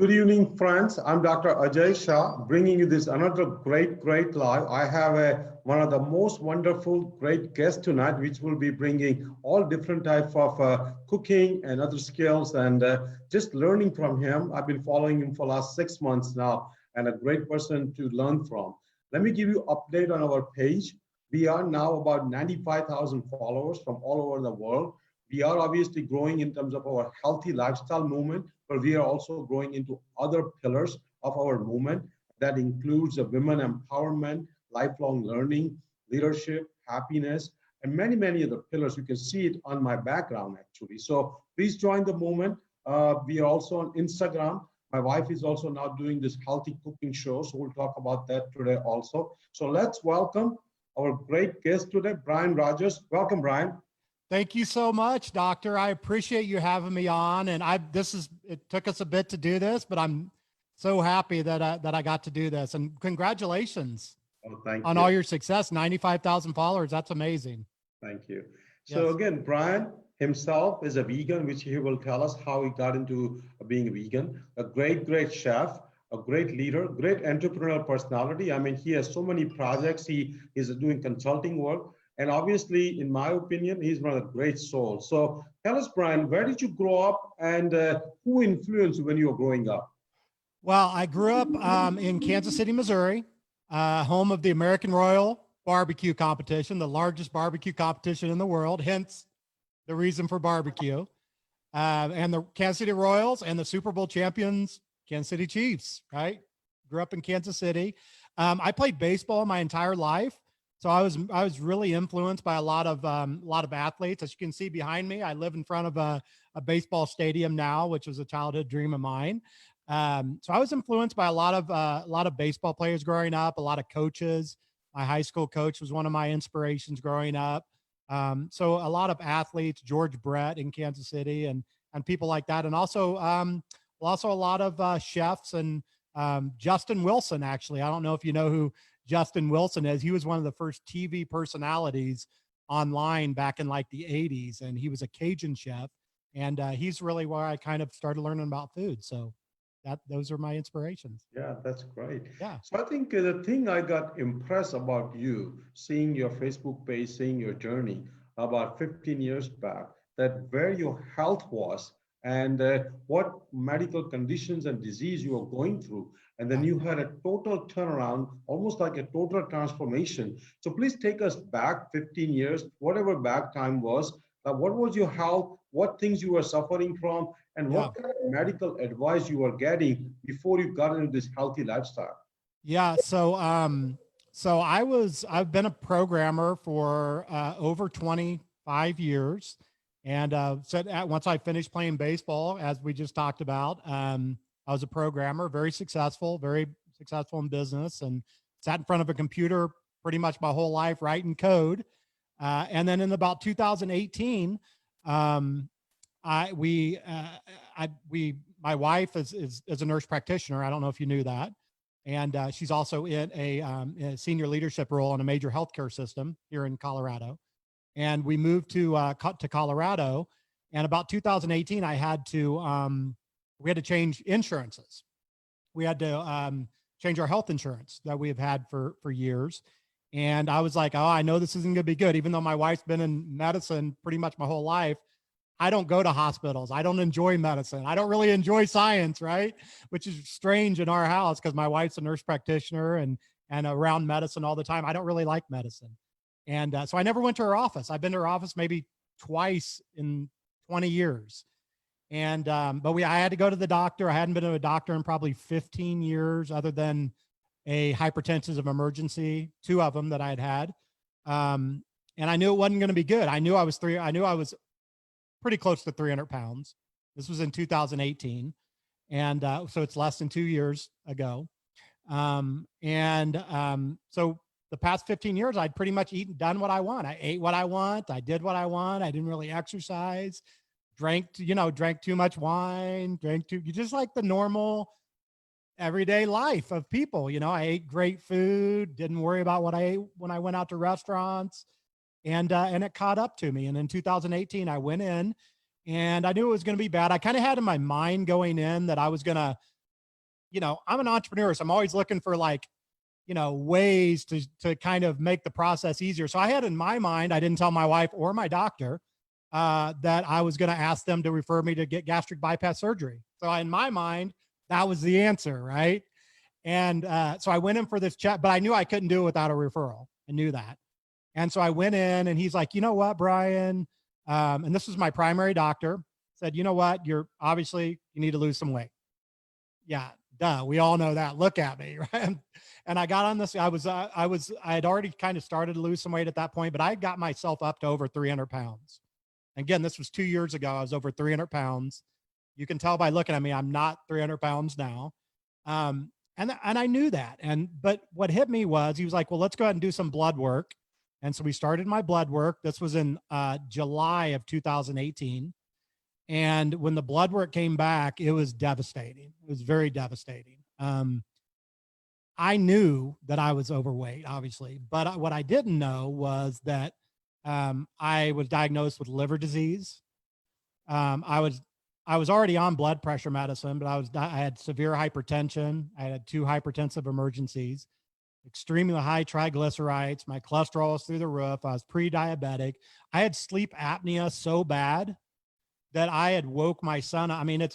Good evening, friends. I'm Dr. Aajay Shah, bringing you this another great live. I have one of the most wonderful, great guests tonight, which will be bringing all different type of cooking and other skills, and just learning from him. I've been following him for the last 6 months now, and a great person to learn from. Let me give you update on our page. We are now about 95,000 followers from all over the world. We are obviously growing in terms of our healthy lifestyle movement, but we are also growing into other pillars of our movement that includes the women empowerment, lifelong learning, leadership, happiness, and many other pillars. You can see it on my background actually. So please join the movement. We are also on Instagram. My wife is also now doing this healthy cooking show, so we'll talk about that today also. So let's welcome our great guest today, Brian Rogers. Welcome, Brian. Thank you so much, Doctor. I appreciate you having me on. And it took us a bit to do this, but I'm so happy that I got to do this. And congratulations on all your success. 95,000 followers. That's amazing. Thank you. So again, Brian himself is a vegan, which he will tell us how he got into being a vegan, a great chef, a great leader, great entrepreneurial personality. I mean, he has so many projects. He is doing consulting work. And obviously, in my opinion, he's one of the great souls. So tell us, Brian, where did you grow up and who influenced you when you were growing up? Well, I grew up in Kansas City, Missouri, home of the American Royal Barbecue Competition, the largest barbecue competition in the world, hence the reason for barbecue. And the Kansas City Royals and the Super Bowl champions, Kansas City Chiefs, right? Grew up in Kansas City. I played baseball my entire life. So I was really influenced by a lot of athletes. As you can see behind me, I live in front of a baseball stadium now, which was a childhood dream of mine. So I was influenced by a lot of baseball players growing up, a lot of coaches. My high school coach was one of my inspirations growing up. So a lot of athletes, George Brett in Kansas City, and people like that, and also a lot of chefs and Justin Wilson. Actually, I don't know if you know who Justin Wilson is. He was one of the first TV personalities online back in like the 80s, and he was a Cajun chef, and he's really where I kind of started learning about food. So those are my inspirations. Yeah, that's great. Yeah. So I think the thing I got impressed about you, seeing your Facebook page, seeing your journey about 15 years back, that where your health was and what medical conditions and disease you were going through. And then you had a total turnaround, almost like a total transformation. So please take us back 15 years, whatever back time was. What was your health? What things you were suffering from? And what kind of medical advice you were getting before you got into this healthy lifestyle? Yeah. So I've been a programmer for over 25 years. And once I finished playing baseball, as we just talked about, I was a programmer, very successful in business, and sat in front of a computer pretty much my whole life writing code. And then in about 2018, my wife is a nurse practitioner. I don't know if you knew that. And she's also in a senior leadership role in a major healthcare system here in Colorado. And we moved to Colorado. And about 2018, we had to change insurances. We had to change our health insurance that we have had for years. And I was like, oh, I know this isn't going to be good. Even though my wife's been in medicine pretty much my whole life, I don't go to hospitals. I don't enjoy medicine. I don't really enjoy science, right? Which is strange in our house because my wife's a nurse practitioner and around medicine all the time. I don't really like medicine. And so I never went to her office. I've been to her office maybe twice in 20 years. And, but I had to go to the doctor. I hadn't been to a doctor in probably 15 years, other than a hypertensive emergency, 2 of them that I had. And I knew it wasn't going to be good. I knew I was pretty close to 300 pounds. This was in 2018. And, so it's less than 2 years ago. So the past 15 years, I'd pretty much done what I want. I ate what I want. I did what I want. I didn't really exercise. Drank too much wine, just like the normal everyday life of people. I ate great food, didn't worry about what I ate when I went out to restaurants, and it caught up to me. And in 2018, I went in and I knew it was going to be bad. I kind of had in my mind going in that I was going to I'm an entrepreneur, so I'm always looking for like, ways to kind of make the process easier. So I had in my mind, I didn't tell my wife or my doctor that I was going to ask them to refer me to get gastric bypass surgery. So in my mind, that was the answer, right? And so I went in for this chat, but I knew I couldn't do it without a referral. I knew that. And so I went in and he's like, you know what, Brian? And this was my primary doctor, said, you know what? You need to lose some weight. Yeah, duh. We all know that. Look at me, right? And I got on this. I had already kind of started to lose some weight at that point, but I got myself up to over 300 pounds. Again, this was 2 years ago. I was over 300 pounds. You can tell by looking at me, I'm not 300 pounds now. And I knew that. But what hit me was he was like, well, let's go ahead and do some blood work. And so we started my blood work. This was in July of 2018. And when the blood work came back, it was devastating. It was very devastating. I knew that I was overweight, obviously, but what I didn't know was that I was diagnosed with liver disease. I was already on blood pressure medicine, but I had severe hypertension. I had 2 hypertensive emergencies, extremely high triglycerides. My cholesterol was through the roof. I was pre-diabetic. I had sleep apnea so bad that I had woke my son up. I mean,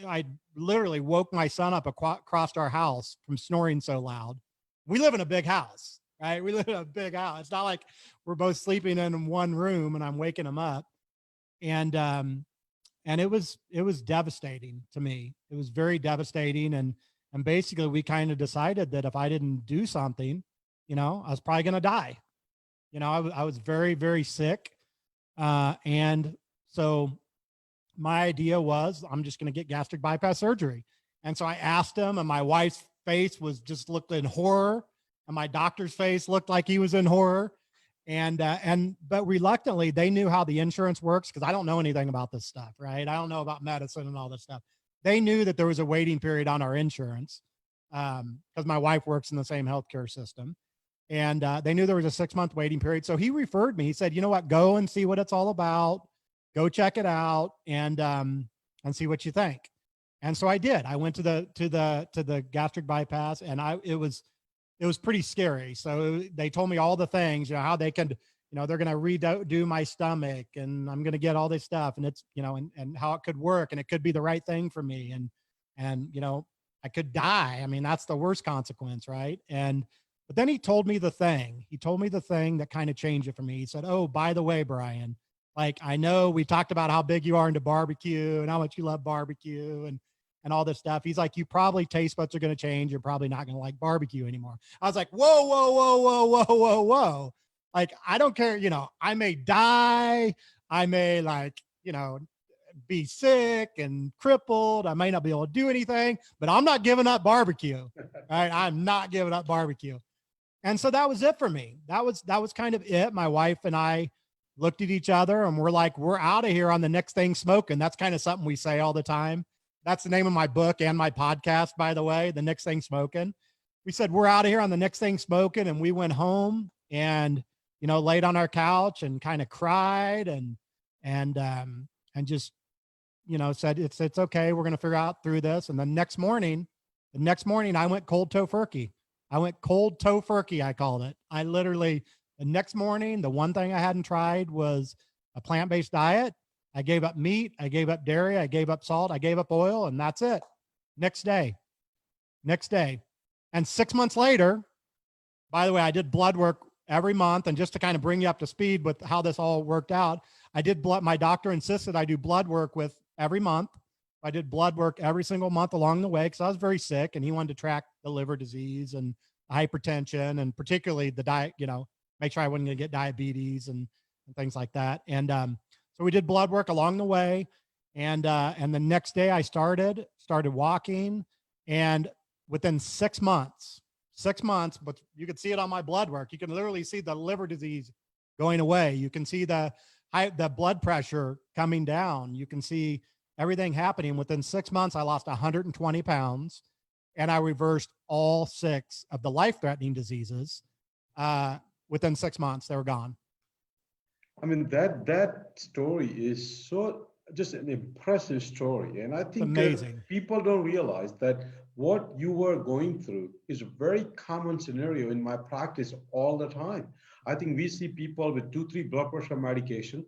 I literally woke my son up across our house from snoring so loud. We live in a big house, right? We live in a big house. It's not like we're both sleeping in one room and I'm waking him up. And it was devastating to me. It was very devastating. And basically we kind of decided that if I didn't do something, I was probably going to die. I was very, very sick. And so my idea was I'm just going to get gastric bypass surgery. And so I asked him, and my wife's face looked in horror, and my doctor's face looked like he was in horror. But reluctantly, they knew how the insurance works, because I don't know anything about this stuff, right? I don't know about medicine and all this stuff. They knew that there was a waiting period on our insurance because my wife works in the same healthcare system. And they knew there was a 6-month waiting period. So he referred me. He said, you know what, go and see what it's all about. Go check it out and see what you think. And so I did. I went to the gastric bypass, and it was pretty scary. So they told me all the things, how they could, they're going to redo my stomach, and I'm going to get all this stuff, and it's, and how it could work, and it could be the right thing for me. And I could die. I mean, that's the worst consequence. Right. But then he told me the thing that kind of changed it for me. He said, oh, by the way, Brian, like, I know we talked about how big you are into barbecue and how much you love barbecue and all this stuff. He's like, you probably taste buds are going to change. You're probably not going to like barbecue anymore. I was like, whoa, whoa, whoa, whoa, whoa, whoa, whoa. Like, I don't care. I may die. I may be sick and crippled. I may not be able to do anything, but I'm not giving up barbecue. Right. I'm not giving up barbecue. And so that was it for me. That was kind of it. My wife and I looked at each other and we're like, we're out of here on the next thing smoking. That's kind of something we say all the time. That's the name of my book and my podcast, by the way, The Next Thing Smoking. We said, we're out of here on the next thing smoking. And we went home and, laid on our couch and kind of cried and just, said, it's okay. We're going to figure out through this. And the next morning, I went cold tofurkey. I called it. I literally, the next morning, the one thing I hadn't tried was a plant-based diet. I gave up meat. I gave up dairy. I gave up salt. I gave up oil, and that's it. Next day. And 6 months later, by the way, I did blood work every month. And just to kind of bring you up to speed with how this all worked out, my doctor insisted I do blood work with every month. I did blood work every single month along the way because I was very sick, and he wanted to track the liver disease and hypertension, and particularly the diet, make sure I wasn't going to get diabetes and things like that. And so we did blood work along the way. And the next day I started walking, and within 6 months, but you could see it on my blood work. You can literally see the liver disease going away. You can see the blood pressure coming down. You can see everything happening. Within 6 months, I lost 120 pounds, and I reversed all 6 of the life-threatening diseases. Within 6 months, they were gone. I mean, that story is so just an impressive story. And I It's think amazing. people don't realize that what you were going through is a very common scenario in my practice all the time. I think we see people with 2, 3 blood pressure medication.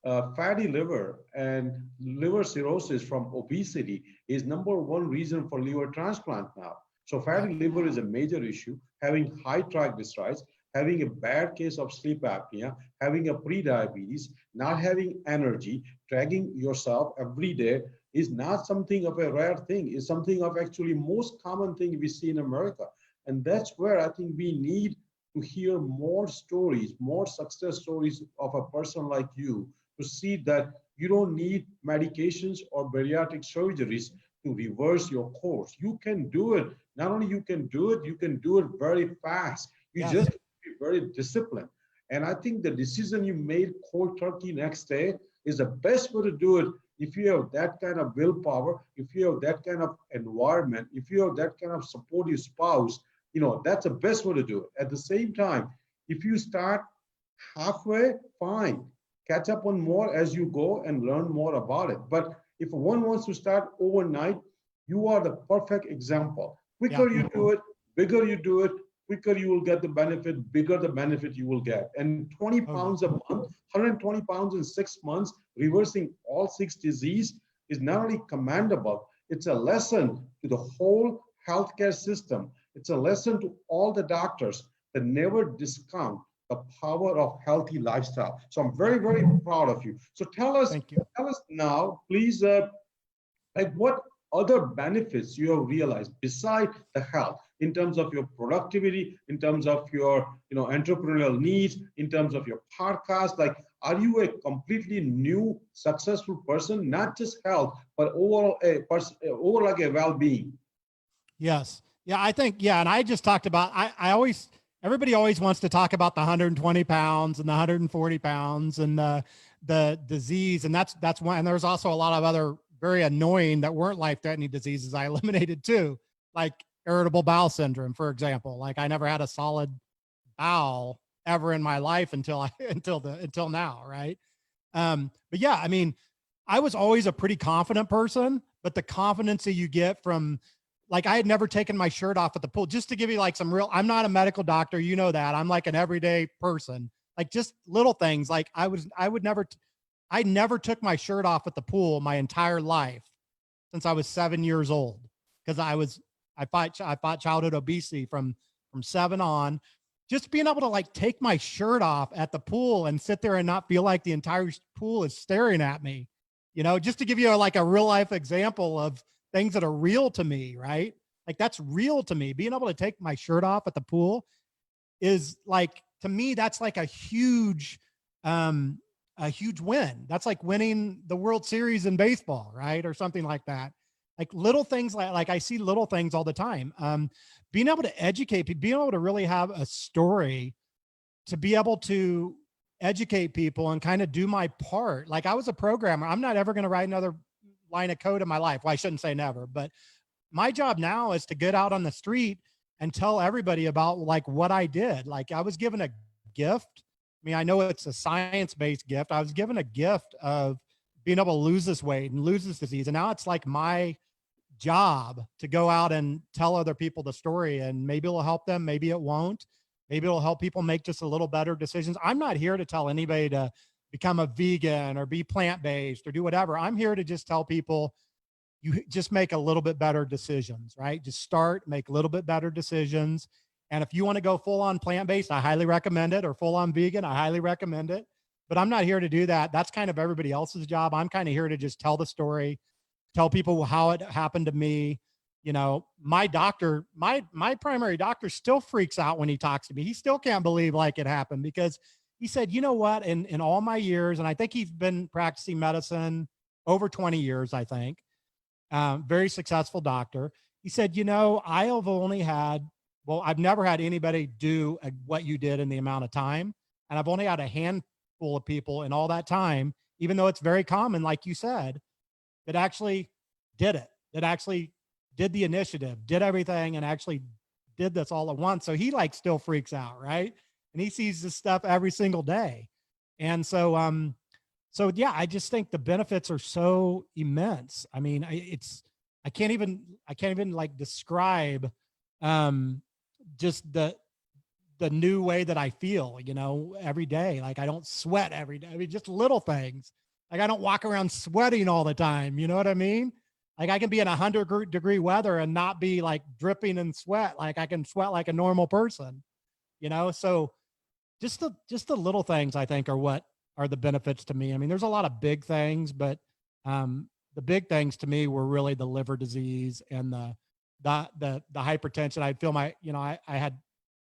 Fatty liver and liver cirrhosis from obesity is number one reason for liver transplant now. So Yep. fatty liver is a major issue. Having high triglycerides, having a bad case of sleep apnea, having a pre-diabetes, not having energy, dragging yourself every day is not something of a rare thing. It's something of actually most common thing we see in America. And that's where I think we need to hear more stories, more success stories of a person like you to see that you don't need medications or bariatric surgeries to reverse your course. You can do it. Not only you can do it very fast. You Yes. just be very disciplined. And I think the decision you made cold turkey next day is the best way to do it. If you have that kind of willpower, if you have that kind of environment, if you have that kind of supportive spouse, that's the best way to do it. At the same time, if you start halfway, fine. Catch up on more as you go and learn more about it. But if one wants to start overnight, you are the perfect example. Yeah. Quicker you do it, bigger you do it, quicker you will get the benefit, bigger the benefit you will get. And 20 Totally. pounds a month, 120 pounds in 6 months, reversing all 6 disease is not only commendable, it's a lesson to the whole healthcare system. It's a lesson to all the doctors that never discount the power of healthy lifestyle. So I'm very, Yep. very proud of you. So Thank you. tell us now, please, like what other benefits you have realized beside the health in terms of your productivity, in terms of your entrepreneurial needs, in terms of your podcast. Like, are you a completely new successful person, not just health, but overall a person, over like a well-being? Yes. Yeah, I think, yeah. And I just talked about, everybody always wants to talk about the 120 pounds and the 140 pounds and the disease. And that's one. And there's also a lot of other very annoying that weren't life-threatening diseases I eliminated too, like irritable bowel syndrome, for example. Like I never had a solid bowel ever in my life until now. Right. But yeah, I mean, I was always a pretty confident person, but the confidence that you get from, like, I had never taken my shirt off at the pool. Just to give you like some real, I'm not a medical doctor, you know that. I'm like an everyday person. Like just little things. Like I never took my shirt off at the pool my entire life since I was 7 years old because I fought childhood obesity from 7 on. Just being able to like take my shirt off at the pool and sit there and not feel like the entire pool is staring at me, just to give you like a real life example of things that are real to me, right? Like that's real to me. Being able to take my shirt off at the pool is like, to me, that's like a huge win. That's like winning the World Series in baseball, right? Or something like that. Like little things like I see little things all the time. Being able to educate people, being able to really have a story to be able to educate people and kind of do my part. Like I was a programmer. I'm not ever going to write another line of code in my life. Well, I shouldn't say never, but my job now is to get out on the street and tell everybody about like what I did. Like I was given a gift. I mean, I know it's a science-based gift. I was given a gift of being able to lose this weight and lose this disease. And now it's like my job to go out and tell other people the story, and maybe it'll help them. Maybe it won't. Maybe it'll help people make just a little better decisions. I'm not here to tell anybody to become a vegan or be plant-based or do whatever. I'm here to just tell people you just make a little bit better decisions, right? Just start, make a little bit better decisions. And if you want to go full on plant-based, I highly recommend it, or full on vegan, I highly recommend it. But I'm not here to do that. That's kind of everybody else's job. I'm kind of here to just tell the story, tell people how it happened to me. My doctor, my primary doctor still freaks out when he talks to me. He still can't believe like it happened, because he said, you know what, in all my years, and I think he's been practicing medicine over 20 years, I think, very successful doctor. He said, I have only had, well, I've never had anybody do what you did in the amount of time. And I've only had a handful of people in all that time, even though it's very common, like you said, that actually did it, that actually did the initiative, did everything, and actually did this all at once. So he like still freaks out, right? And he sees this stuff every single day. And so So yeah, I just think the benefits are so immense. I mean, I can't even like describe um just the new way that I feel, you know, every day. Like I don't sweat every day. I mean, just little things. Like I don't walk around sweating all the time. You know what I mean? Like I can be in 100-degree weather and not be like dripping in sweat. Like I can sweat like a normal person, you know? So just the little things I think are what are the benefits to me. I mean, there's a lot of big things, but the big things to me were really the liver disease and the hypertension. I'd feel my, you know, I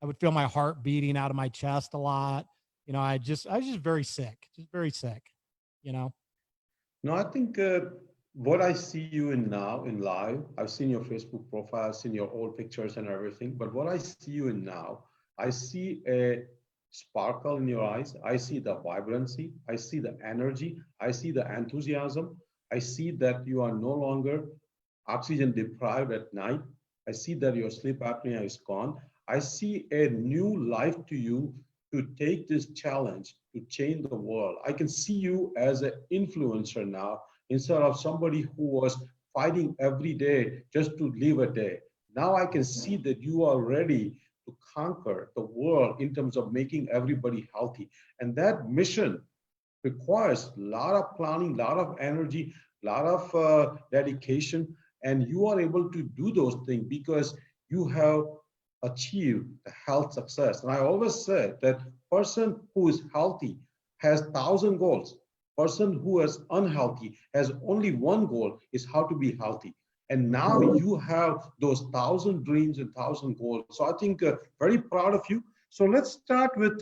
would feel my heart beating out of my chest a lot. You know, I was just very sick, you know? No, I think what I see you in now in live, I've seen your Facebook profile, I've seen your old pictures and everything, but what I see you in now, I see a sparkle in your eyes. I see the vibrancy. I see the energy. I see the enthusiasm. I see that you are no longer oxygen deprived at night. I see that your sleep apnea is gone. I see a new life to you to take this challenge to change the world. I can see you as an influencer now instead of somebody who was fighting every day just to live a day. Now I can see that you are ready to conquer the world in terms of making everybody healthy. And that mission requires a lot of planning, a lot of energy, a lot of dedication, and you are able to do those things because you have achieved the health success. And I always say that person who is healthy has 1,000 goals. Person who is unhealthy has only one goal: is how to be healthy. And now you have those 1,000 dreams and 1,000 goals. So I think very proud of you. So let's start with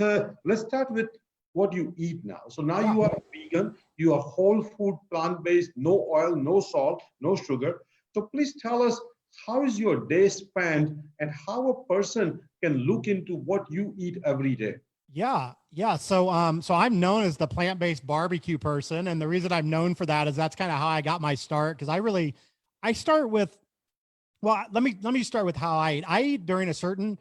what you eat now. So now Yeah. you are vegan, you are whole food, plant-based, no oil, no salt, no sugar. So please tell us, how is your day spent and how a person can look into what you eat every day? Yeah, yeah. So I'm known as the plant-based barbecue person, and the reason I'm known for that is that's kind of how I got my start. Because I start with, well, let me start with how I eat. I eat during a certain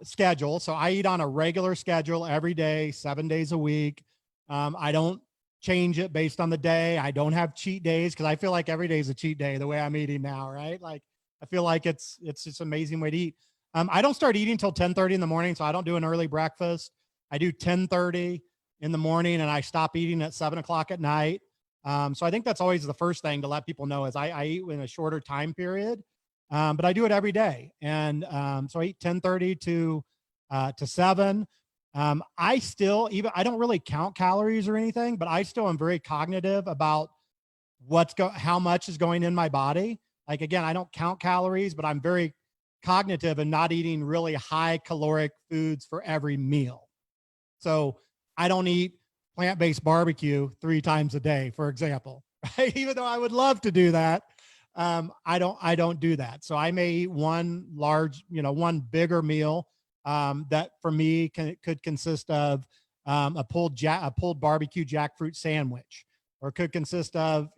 schedule, so I eat on a regular schedule every day, 7 days a week. I don't change it based on the day. I don't have cheat days because I feel like every day is a cheat day the way I'm eating now, right? Like I feel like it's just an amazing way to eat. I don't start eating until 10:30 in the morning, so I don't do an early breakfast. I do 10:30 in the morning, and I stop eating at 7 o'clock at night. So I think that's always the first thing to let people know is I eat in a shorter time period, but I do it every day, and so I eat 10:30 to 7. I still even I don't really count calories or anything, but I still am very cognitive about how much is going in my body. Like again, I don't count calories, but I'm very cognitive and not eating really high caloric foods for every meal. So I don't eat plant-based barbecue 3 times a day, for example, right? Even though I would love to do that, I don't do that. So I may eat one large, you know, one bigger meal that for me could consist of a pulled barbecue jackfruit sandwich, or could consist of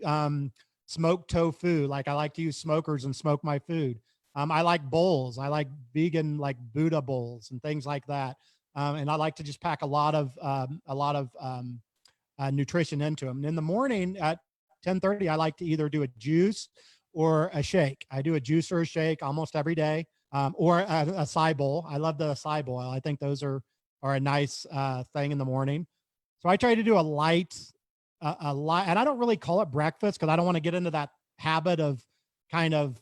smoked tofu. Like I like to use smokers and smoke my food. I like bowls. I like vegan, like Buddha bowls and things like that. And I like to just pack a lot of nutrition into them. And in the morning at 10:30, I like to either do a juice or a shake. I do a juice or a shake almost every day, or a acai bowl. I love the acai bowl. I think those are a nice thing in the morning. So I try to do a light, and I don't really call it breakfast because I don't want to get into that habit of kind of,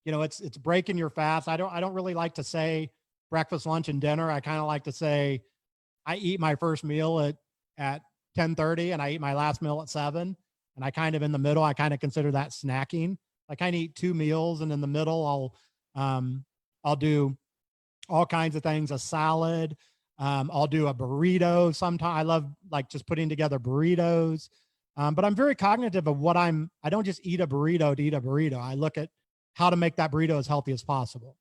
you know, it's breaking your fast. I don't really like to say breakfast, lunch, and dinner. I kind of like to say I eat my first meal at 10:30 and I eat my last meal at 7. And I kind of in the middle, I kind of consider that snacking. I kind of eat 2 meals, and in the middle, I'll do all kinds of things, a salad. I'll do a burrito. Sometimes I love like just putting together burritos. But I'm very cognitive of I don't just eat a burrito to eat a burrito. I look at how to make that burrito as healthy as possible.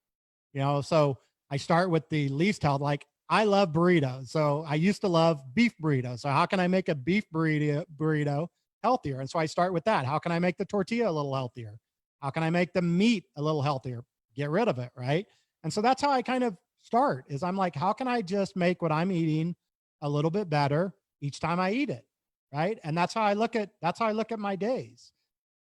You know, so I start with the least health. Like I love burritos. So I used to love beef burritos. So how can I make a beef burrito healthier? And so I start with that. How can I make the tortilla a little healthier? How can I make the meat a little healthier? Get rid of it, right? And so that's how I kind of start is I'm like, how can I just make what I'm eating a little bit better each time I eat it? right? And that's how I look at my days.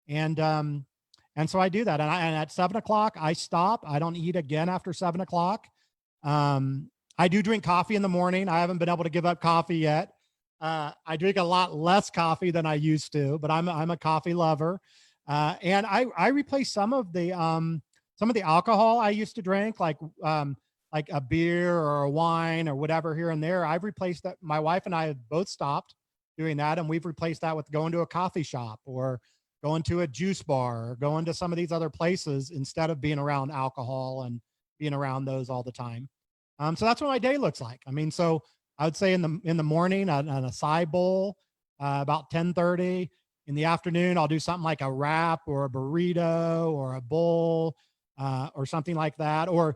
And so I do that. And at 7 o'clock, I stop. I don't eat again after 7 o'clock. I do drink coffee in the morning. I haven't been able to give up coffee yet. I drink a lot less coffee than I used to, but I'm a coffee lover. And I replace some of the alcohol I used to drink, like a beer or a wine or whatever here and there. I've replaced that. My wife and I have both stopped doing that, and we've replaced that with going to a coffee shop or going to a juice bar or going to some of these other places instead of being around alcohol and being around those all the time. So that's what my day looks like. I mean, so I would say in the morning on a side bowl, about 10:30. In the afternoon, I'll do something like a wrap or a burrito or a bowl or something like that. Or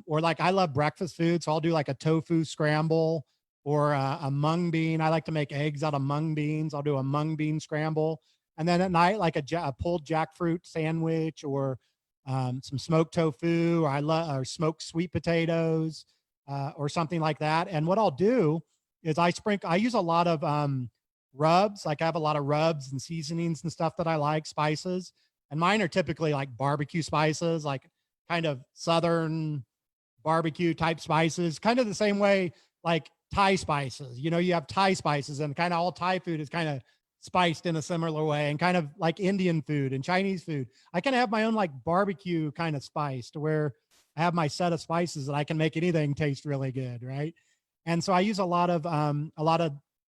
like I love breakfast food, so I'll do like a tofu scramble or a mung bean. I like to make eggs out of mung beans. I'll do a mung bean scramble. And then at night, like a pulled jackfruit sandwich or some smoked tofu, or or smoked sweet potatoes or something like that. And what I'll do is I use a lot of rubs. Like I have a lot of rubs and seasonings and stuff that I like, spices. And mine are typically like barbecue spices, like kind of Southern barbecue type spices, kind of the same way like Thai spices. You know, you have Thai spices, and kind of all Thai food is kind of spiced in a similar way, and kind of like Indian food and Chinese food. I kind of have my own like barbecue kind of spice to where I have my set of spices that I can make anything taste really good, right? And so I use a lot of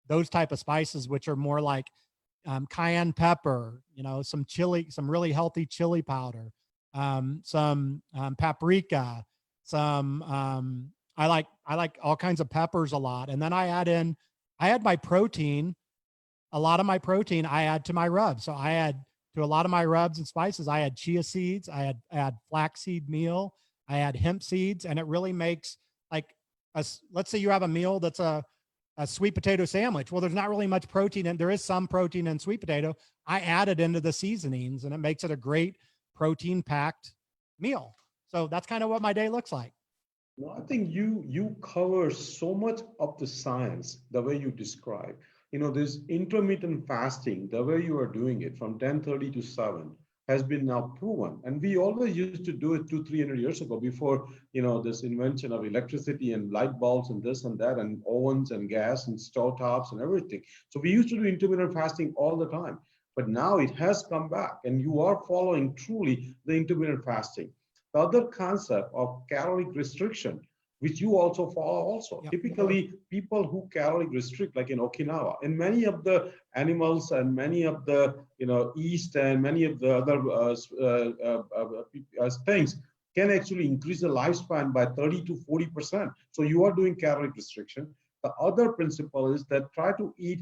those type of spices, which are more like cayenne pepper, you know, some chili, some really healthy chili powder, some paprika, some I like all kinds of peppers a lot. And then I add my protein. A lot of my protein I add to my rubs. So I add to a lot of my rubs and spices. I add chia seeds. I add flaxseed meal. I add hemp seeds, and it really makes like let's say you have a meal that's a sweet potato sandwich. Well, there's not really much protein, and there is some protein in sweet potato. I add it into the seasonings, and it makes it a great protein packed meal. So that's kind of what my day looks like. No, I think you cover so much of the science the way you describe. You know, this intermittent fasting, the way you are doing it from 10:30 to 7 has been now proven. And we always used to do it 200-300 years ago before, you know, this invention of electricity and light bulbs and this and that and ovens and gas and stove tops and everything. So we used to do intermittent fasting all the time. But now it has come back, and you are following truly the intermittent fasting. The other concept of caloric restriction, which you also follow also. Yep. Typically, people who caloric restrict, like in Okinawa, and many of the animals and many of the, you know, yeast and many of the other things can actually increase the lifespan by 30 to 40%. So you are doing caloric restriction. The other principle is that try to eat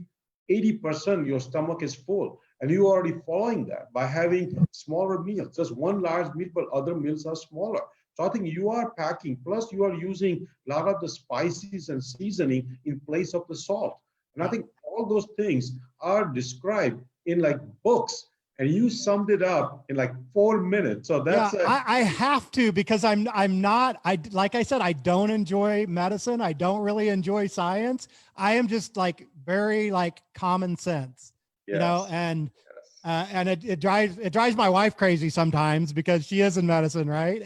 80% your stomach is full, and you are already following that by having smaller meals, just one large meal, but other meals are smaller. So I think you are packing, plus you are using a lot of the spices and seasoning in place of the salt. And I think all those things are described in like books, and you summed it up in like 4 minutes. So that's I have to, because I'm not, like I said, I don't enjoy medicine. I don't really enjoy science. I am just like very like common sense, you know, and it drives my wife crazy sometimes because she is in medicine, right?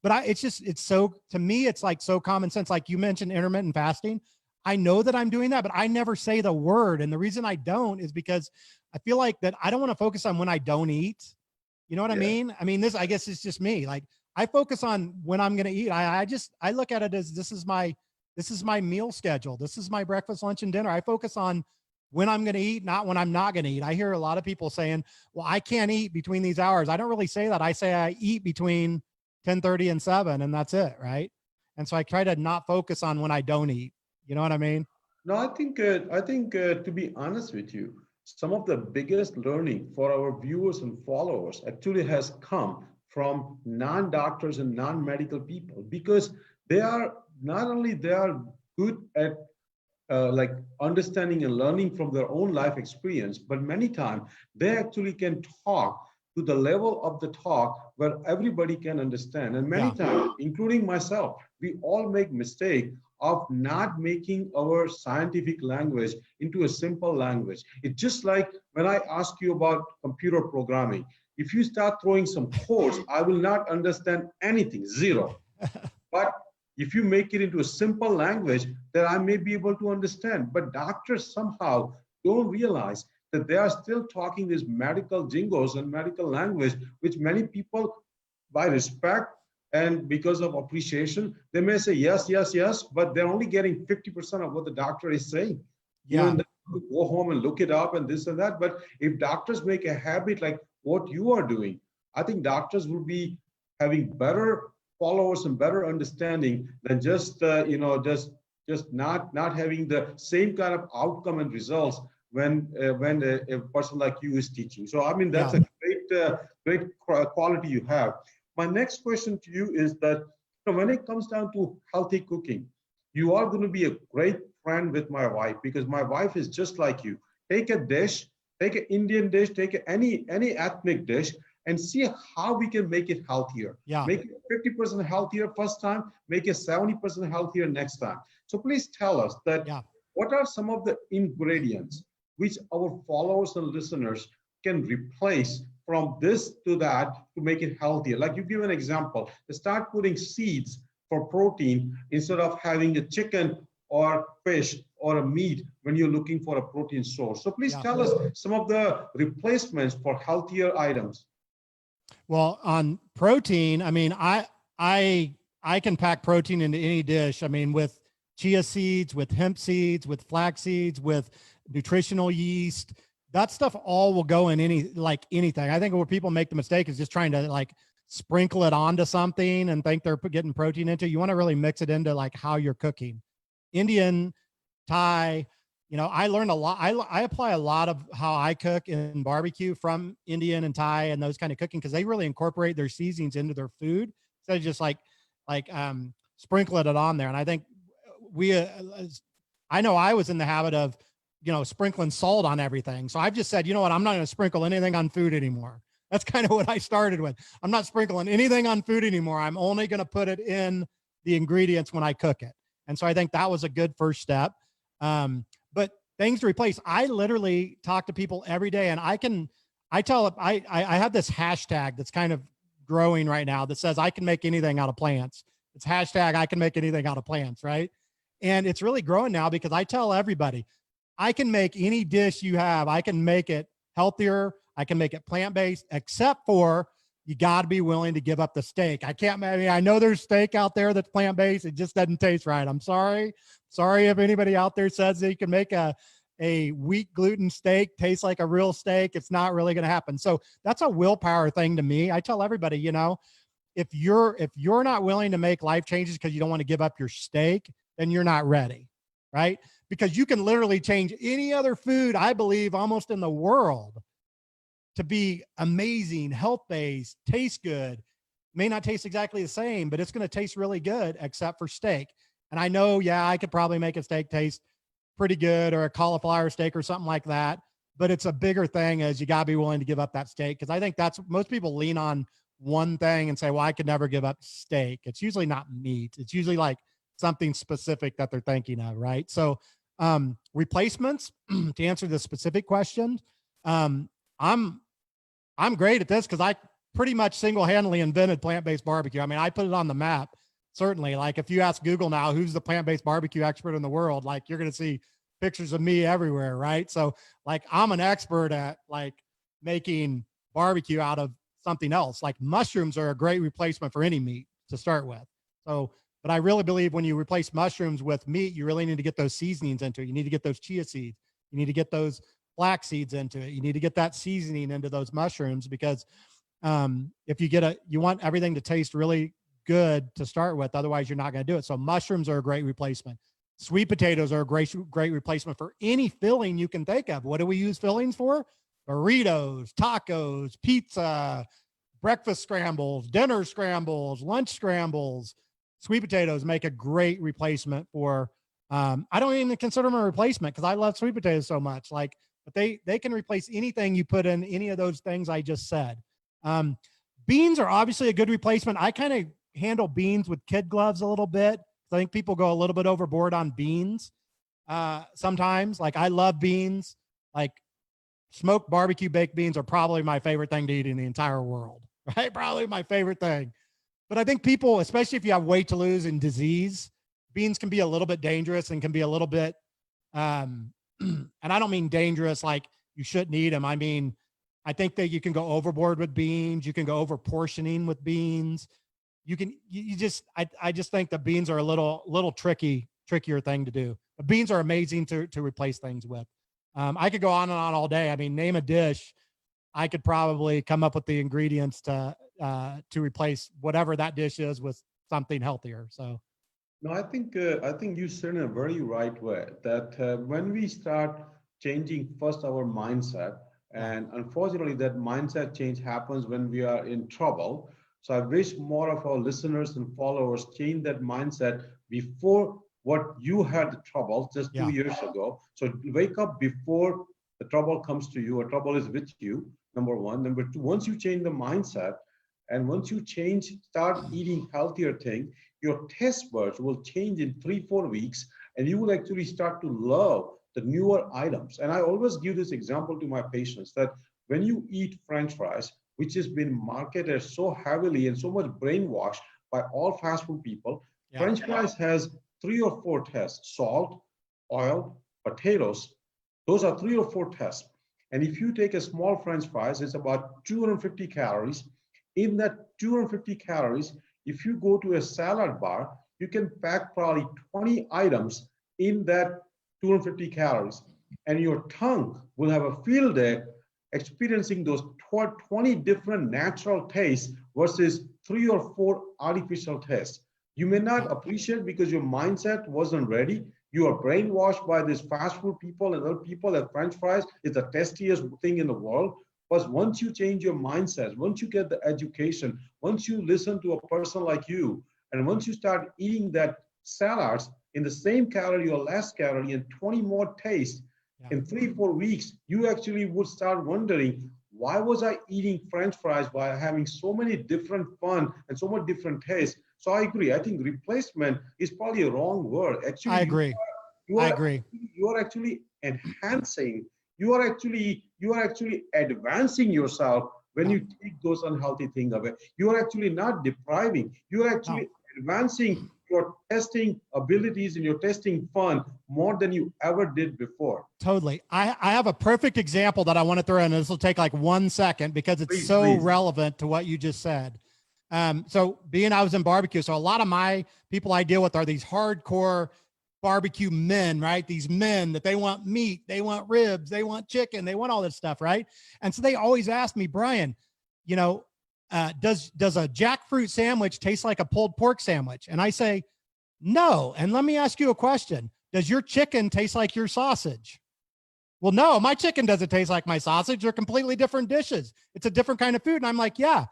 But it's so, to me, it's like so common sense. Like you mentioned intermittent fasting. I know that I'm doing that, but I never say the word. And the reason I don't is because I feel like that I don't want to focus on when I don't eat. You know what I mean? I mean, this, I guess it's just me. Like I focus on when I'm going to eat. I look at it as this is my meal schedule. This is my breakfast, lunch, and dinner. I focus on when I'm going to eat, not when I'm not going to eat. I hear a lot of people saying, well, I can't eat between these hours. I don't really say that. I say I eat between 10:30 and 7, and that's it. Right. And so I try to not focus on when I don't eat. You know what I mean? No, I think to be honest with you, some of the biggest learning for our viewers and followers actually has come from non-doctors and non-medical people, because they are not only they are good at like understanding and learning from their own life experience, but many times they actually can talk to the level of the talk where everybody can understand. And many times, including myself, we all make mistake of not making our scientific language into a simple language. It's just like when I ask you about computer programming. If you start throwing some codes, I will not understand anything, zero. But if you make it into a simple language that I may be able to understand, but doctors somehow don't realize that they are still talking these medical jingles and medical language, which many people, by respect and because of appreciation, they may say yes, yes, yes, but they're only getting 50% of what the doctor is saying. Yeah. And go home and look it up and this and that. But if doctors make a habit like what you are doing, I think doctors will be having better followers and better understanding than just just not having the same kind of outcome and results when a person like you is teaching. So I mean that's a great quality you have. My next question to you is that when it comes down to healthy cooking, you are going to be a great friend with my wife because my wife is just like you. Take a dish, take an Indian dish, take any ethnic dish, and see how we can make it healthier. Yeah. Make it 50% healthier first time, make it 70% healthier next time. So please tell us that what are some of the ingredients which our followers and listeners can replace from this to that to make it healthier? Like you give an example, start putting seeds for protein instead of having a chicken or fish or a meat when you're looking for a protein source. So please tell us some of the replacements for healthier items. Well, on protein, I mean, I can pack protein into any dish. I mean, with chia seeds, with hemp seeds, with flax seeds, with nutritional yeast, that stuff all will go in anything. I think where people make the mistake is just trying to like sprinkle it onto something and think they're getting protein into. You want to really mix it into like how you're cooking. Indian, Thai, I learned a lot. I apply a lot of how I cook in barbecue from Indian and Thai and those kind of cooking because they really incorporate their seasonings into their food instead of just like sprinkling it on there. And I think I know I was in the habit of, sprinkling salt on everything. So I've just said, you know what, I'm not going to sprinkle anything on food anymore. That's kind of what I started with. I'm not sprinkling anything on food anymore. I'm only going to put it in the ingredients when I cook it. And so I think that was a good first step. But things to replace, I literally talk to people every day and I have this hashtag that's kind of growing right now that says I can make anything out of plants. It's hashtag I can make anything out of plants, right? And it's really growing now because I tell everybody, I can make any dish you have. I can make it healthier. I can make it plant-based, except for you got to be willing to give up the steak. I know there's steak out there that's plant-based. It just doesn't taste right. I'm sorry. Sorry if anybody out there says that you can make a wheat gluten steak taste like a real steak. It's not really going to happen. So that's a willpower thing to me. I tell everybody, if you're not willing to make life changes because you don't want to give up your steak, then you're not ready, right? Because you can literally change any other food, I believe, almost in the world to be amazing, health-based, taste good. May not taste exactly the same, but it's going to taste really good except for steak. And I know, I could probably make a steak taste pretty good or a cauliflower steak or something like that. But it's a bigger thing as you got to be willing to give up that steak. Because I think that's most people lean on one thing and say, well, I could never give up steak. It's usually not meat. It's usually like something specific that they're thinking of, right? So replacements, to answer the specific question, I'm great at this because I pretty much single-handedly invented plant-based barbecue. I mean, I put it on the map. Certainly, like if you ask Google now, who's the plant-based barbecue expert in the world, like you're going to see pictures of me everywhere, right? So like I'm an expert at like making barbecue out of something else. Like mushrooms are a great replacement for any meat to start with. So, but I really believe when you replace mushrooms with meat, you really need to get those seasonings into it. You need to get those chia seeds. You need to get those flax seeds into it. You need to get that seasoning into those mushrooms because if you want everything to taste really good to start with, otherwise you're not going to do it. So mushrooms are a great replacement. Sweet potatoes are a great replacement for any filling you can think of. What do we use fillings for? Burritos, tacos, pizza, breakfast scrambles, dinner scrambles, lunch scrambles. Sweet potatoes make a great replacement for, I don't even consider them a replacement because I love sweet potatoes so much. But they can replace anything you put in any of those things I just said. Beans are obviously a good replacement. I kind of handle beans with kid gloves a little bit. I think people go a little bit overboard on beans. Sometimes, like I love beans, like smoked barbecue baked beans are probably my favorite thing to eat in the entire world, right? Probably my favorite thing. But I think people, especially if you have weight to lose and disease, beans can be a little bit dangerous and can be a little bit, and I don't mean dangerous like you shouldn't eat them. I mean, I think that you can go overboard with beans. You can go over portioning with beans. I just think the beans are a little trickier thing to do. But beans are amazing to replace things with. I could go on and on all day. I mean, name a dish. I could probably come up with the ingredients to replace whatever that dish is with something healthier. So, no, I think you said in a very right way that when we start changing first our mindset, and unfortunately that mindset change happens when we are in trouble. So I wish more of our listeners and followers change that mindset before what you had the trouble just 2 years ago. So wake up before the trouble comes to you, or trouble is with you. Number one. Number two, once you change the mindset, and once you start eating healthier thing, your taste buds will change in 3-4 weeks, and you will actually start to love the newer items. And I always give this example to my patients that when you eat French fries, which has been marketed so heavily and so much brainwashed by all fast food people, French fries has 3 or 4 tests: salt, oil, potatoes. Those are 3 or 4 tests. And if you take a small French fries, it's about 250 calories. In that 250 calories, if you go to a salad bar, you can pack probably 20 items in that 250 calories. And your tongue will have a field day experiencing those 20 different natural tastes versus 3 or 4 artificial tastes. You may not appreciate because your mindset wasn't ready. You are brainwashed by these fast food people and other people that French fries is the tastiest thing in the world. But once you change your mindset, once you get the education, once you listen to a person like you, and once you start eating that salads in the same calorie or less calorie and 20 more tastes, in 3-4 weeks, you actually would start wondering, why was I eating French fries by having so many different fun and so much different tastes? So I agree. I think replacement is probably a wrong word. Actually, I agree. I agree. You are actually enhancing. You are actually advancing yourself when you take those unhealthy things away. You are actually not depriving. You are actually advancing your testing abilities and your testing fun more than you ever did before. Totally. I have a perfect example that I want to throw in. This will take like 1 second because it's Please. relevant to what you just said. So being I was in barbecue, so a lot of my people I deal with are these hardcore barbecue men, right? These men that they want meat, they want ribs, they want chicken, they want all this stuff, right? And so they always ask me, Brian, you know, does a jackfruit sandwich taste like a pulled pork sandwich? And I say, no. And let me ask you a question. Does your chicken taste like your sausage? Well, no, my chicken doesn't taste like my sausage. They're completely different dishes. It's a different kind of food. And I'm like, yeah,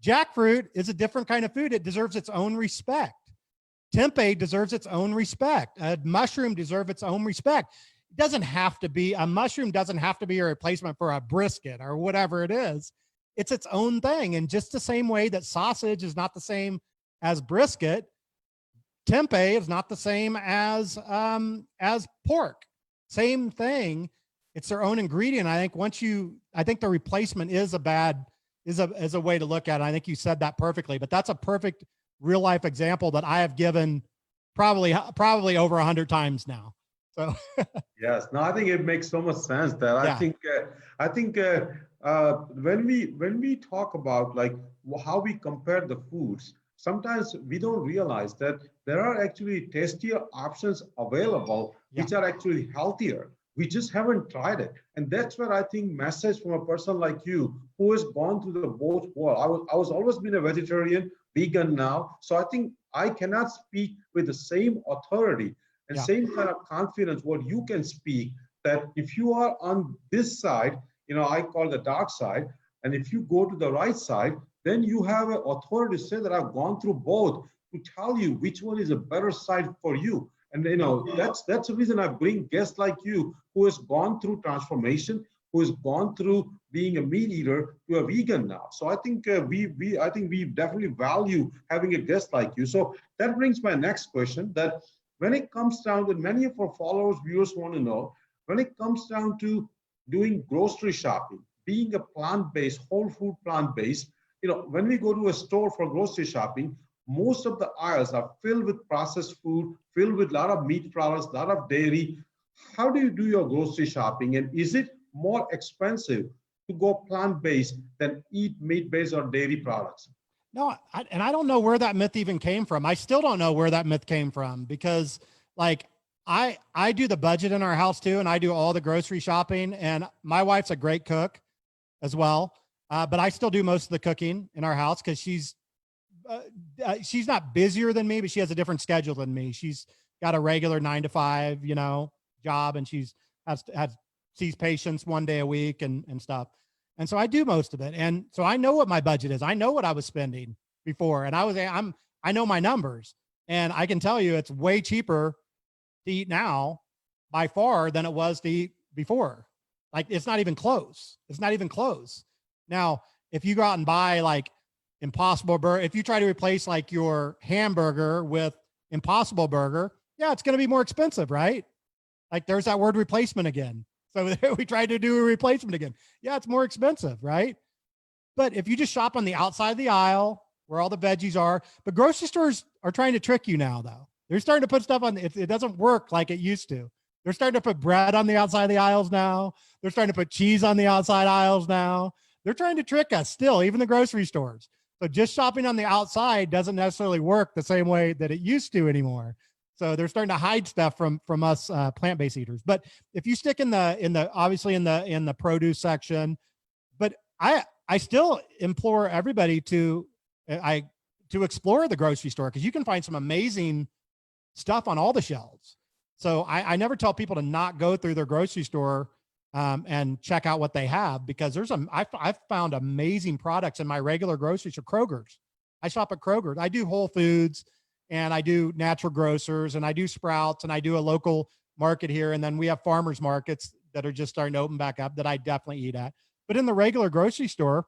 jackfruit is a different kind of food. It deserves its own respect. Tempeh deserves its own respect. A mushroom deserves its own respect. It doesn't have to be, a mushroom doesn't have to be a replacement for a brisket or whatever it is. It's its own thing. And just the same way that sausage is not the same as brisket, tempeh is not the same as pork. Same thing. It's their own ingredient. I think the replacement is a way to look at it. I think you said that perfectly, but that's a perfect real life example that I have given probably over 100 times now. So yes, no, I think it makes so much sense that I think when we talk about like how we compare the foods, sometimes we don't realize that there are actually tastier options available, which are actually healthier. We just haven't tried it. And that's where I think message from a person like you who has gone through the both world. I was always been a vegetarian, vegan now. So I think I cannot speak with the same authority and same kind of confidence what you can speak, that if you are on this side, I call the dark side, and if you go to the right side, then you have an authority to say that I've gone through both to tell you which one is a better side for you. And that's the reason I bring guests like you who has gone through transformation, who's gone through being a meat eater to a vegan now. So I think I think we definitely value having a guest like you. So that brings my next question, that when it comes down to, many of our followers, viewers want to know, when it comes down to doing grocery shopping, being a plant-based, whole food plant-based, when we go to a store for grocery shopping, most of the aisles are filled with processed food, filled with a lot of meat products, a lot of dairy. How do you do your grocery shopping? And is it more expensive to go plant-based than eat meat-based or dairy products? No, and I don't know where that myth even came from. I still don't know where that myth came from, because like I do the budget in our house too, and I do all the grocery shopping, and my wife's a great cook as well. But I still do most of the cooking in our house because she's not busier than me, but she has a different schedule than me. She's got a regular 9 to 5, job, and she's sees patients one day a week and stuff. And so I do most of it. And so I know what my budget is. I know what I was spending before, and I know my numbers, and I can tell you it's way cheaper to eat now by far than it was to eat before. Like, it's not even close. It's not even close. Now, if you go out and buy like Impossible Burger, if you try to replace like your hamburger with Impossible Burger, yeah, it's going to be more expensive, right? Like, there's that word replacement again. So we tried to do a replacement again. Yeah, it's more expensive, right? But if you just shop on the outside of the aisle where all the veggies are, but grocery stores are trying to trick you now, though. They're starting to put stuff on, it doesn't work like it used to. They're starting to put bread on the outside of the aisles now. They're starting to put cheese on the outside aisles now. They're trying to trick us still, even the grocery stores. So just shopping on the outside doesn't necessarily work the same way that it used to anymore. So they're starting to hide stuff from us plant-based eaters. But if you stick in the obviously in the produce section, but I still implore everybody to explore the grocery store, because you can find some amazing stuff on all the shelves. So I never tell people to not go through their grocery store and check out what they have, because I've found amazing products in my regular grocery store. Kroger's. I shop at Kroger's. I do Whole Foods, and I do natural grocers, and I do Sprouts, and I do a local market here. And then we have farmers markets that are just starting to open back up that I definitely eat at. But in the regular grocery store,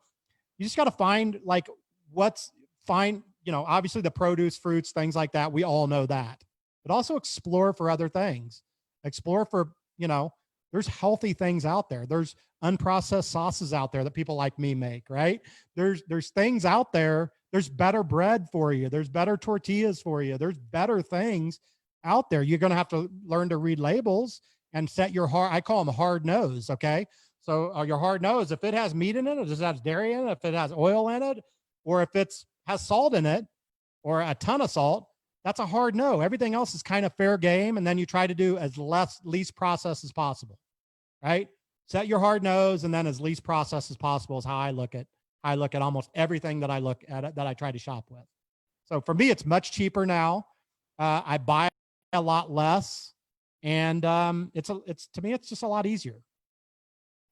you just got to find like obviously the produce, fruits, things like that. We all know that, but also explore for other things. Explore for, there's healthy things out there. There's unprocessed sauces out there that people like me make, right? There's things out there. There's better bread for you. There's better tortillas for you. There's better things out there. You're going to have to learn to read labels and set your I call them hard nose. Okay. So your hard nose, if it has meat in it, or does it have dairy in it, if it has oil in it, or if has salt in it, or a ton of salt, that's a hard no. Everything else is kind of fair game. And then you try to do as least processed as possible, right? Set your hard nose, and then as least processed as possible is how I look at almost everything that I look at that I try to shop with. So for me, it's much cheaper now. I buy a lot less, and to me, it's just a lot easier.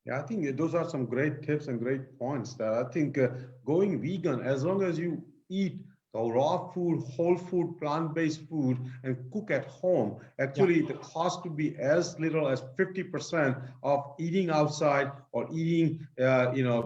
Yeah, I think those are some great tips and great points. That I think going vegan, as long as you eat the raw food, whole food, plant-based food, and cook at home, actually the cost could be as little as 50% of eating outside or eating,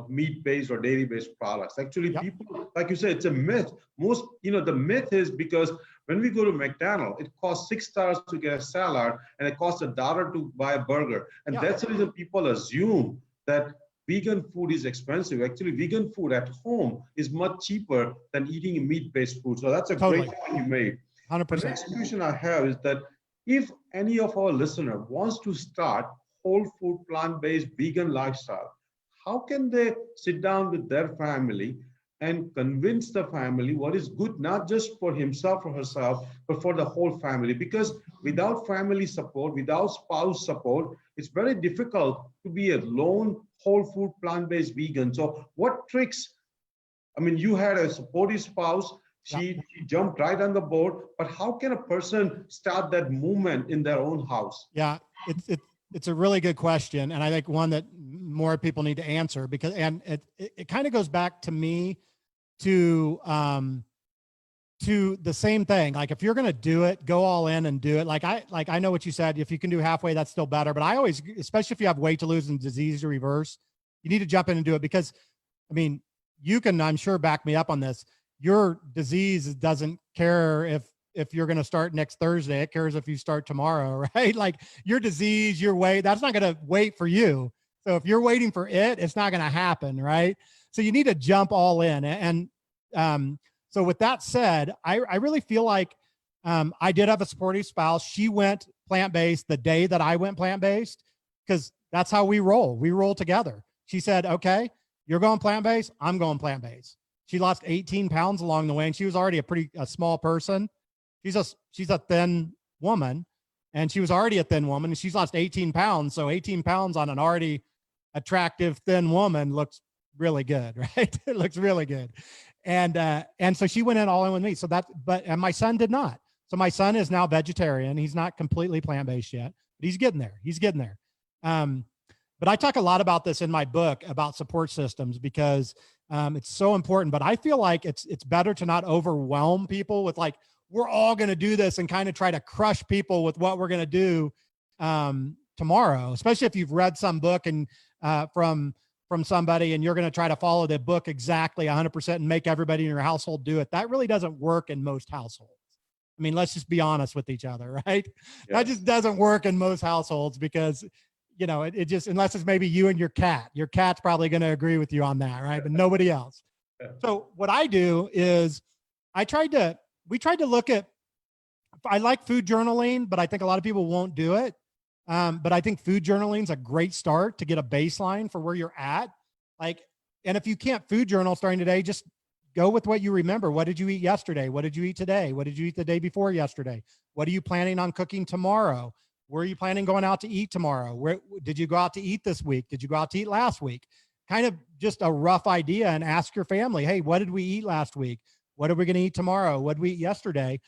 meat-based or dairy-based products. Actually, people, like you said, it's a myth. The myth is because when we go to McDonald's, it costs $6 to get a salad, and it costs $1 to buy a burger. And that's the reason people assume that vegan food is expensive. Actually, vegan food at home is much cheaper than eating meat-based food. So that's a great point you made. 100%. The next question I have is that if any of our listener wants to start whole food, plant-based, vegan lifestyle, how can they sit down with their family and convince the family what is good, not just for himself or herself, but for the whole family? Because without family support, without spouse support, it's very difficult to be a lone whole food, plant-based vegan. So what tricks, you had a supportive spouse, she jumped right on the board, but how can a person start that movement in their own house? Yeah, it's a really good question. And I think one that more people need to answer, because, and it kind of goes back to me to to the same thing. Like if you're going to do it, go all in and do it. Like I know what you said. If you can do halfway, that's still better. But I always, especially if you have weight to lose and disease to reverse, you need to jump in and do it because, I mean, you can, I'm sure, back me up on this. Your disease doesn't care if you're going to start next Thursday. It cares if you start tomorrow, right? Like your disease, your weight, that's not going to wait for you. So if you're waiting for it, it's not going to happen, right? So you need to jump all in. And so with that said, I really feel like I did have a supportive spouse. She went plant-based the day that I went plant-based because that's how we roll. We roll together. She said, okay, you're going plant-based. I'm going plant-based. She lost 18 pounds along the way, and she was already a small person. She's a thin woman, and she was already a thin woman, and she's lost 18 pounds. So 18 pounds on an already attractive thin woman looks really good, right? It looks really good. And so she went in all in with me. So and my son did not. So my son is now vegetarian. He's not completely plant-based yet, but he's getting there. He's getting there. But I talk a lot about this in my book about support systems because it's so important. But I feel like it's better to not overwhelm people with like, we're all going to do this and kind of try to crush people with what we're going to do tomorrow, especially if you've read some book and from somebody and you're going to try to follow the book exactly 100% and make everybody in your household do it. That really doesn't work in most households. I mean, let's just be honest with each other, right? Yeah. That just doesn't work in most households because, you know, it just, unless it's maybe you and your cat's probably going to agree with you on that, right? But nobody else. So what I do is we tried to look at, I like food journaling, but I think a lot of people won't do it. But I think food journaling is a great start to get a baseline for where you're at. Like, and if you can't food journal starting today, just go with what you remember. What did you eat yesterday? What did you eat today? What did you eat the day before yesterday? What are you planning on cooking tomorrow? Where are you planning going out to eat tomorrow? Where did you go out to eat this week? Did you go out to eat last week? Kind of just a rough idea, and ask your family, hey, what did we eat last week? What are we going to eat tomorrow? What did we eat yesterday?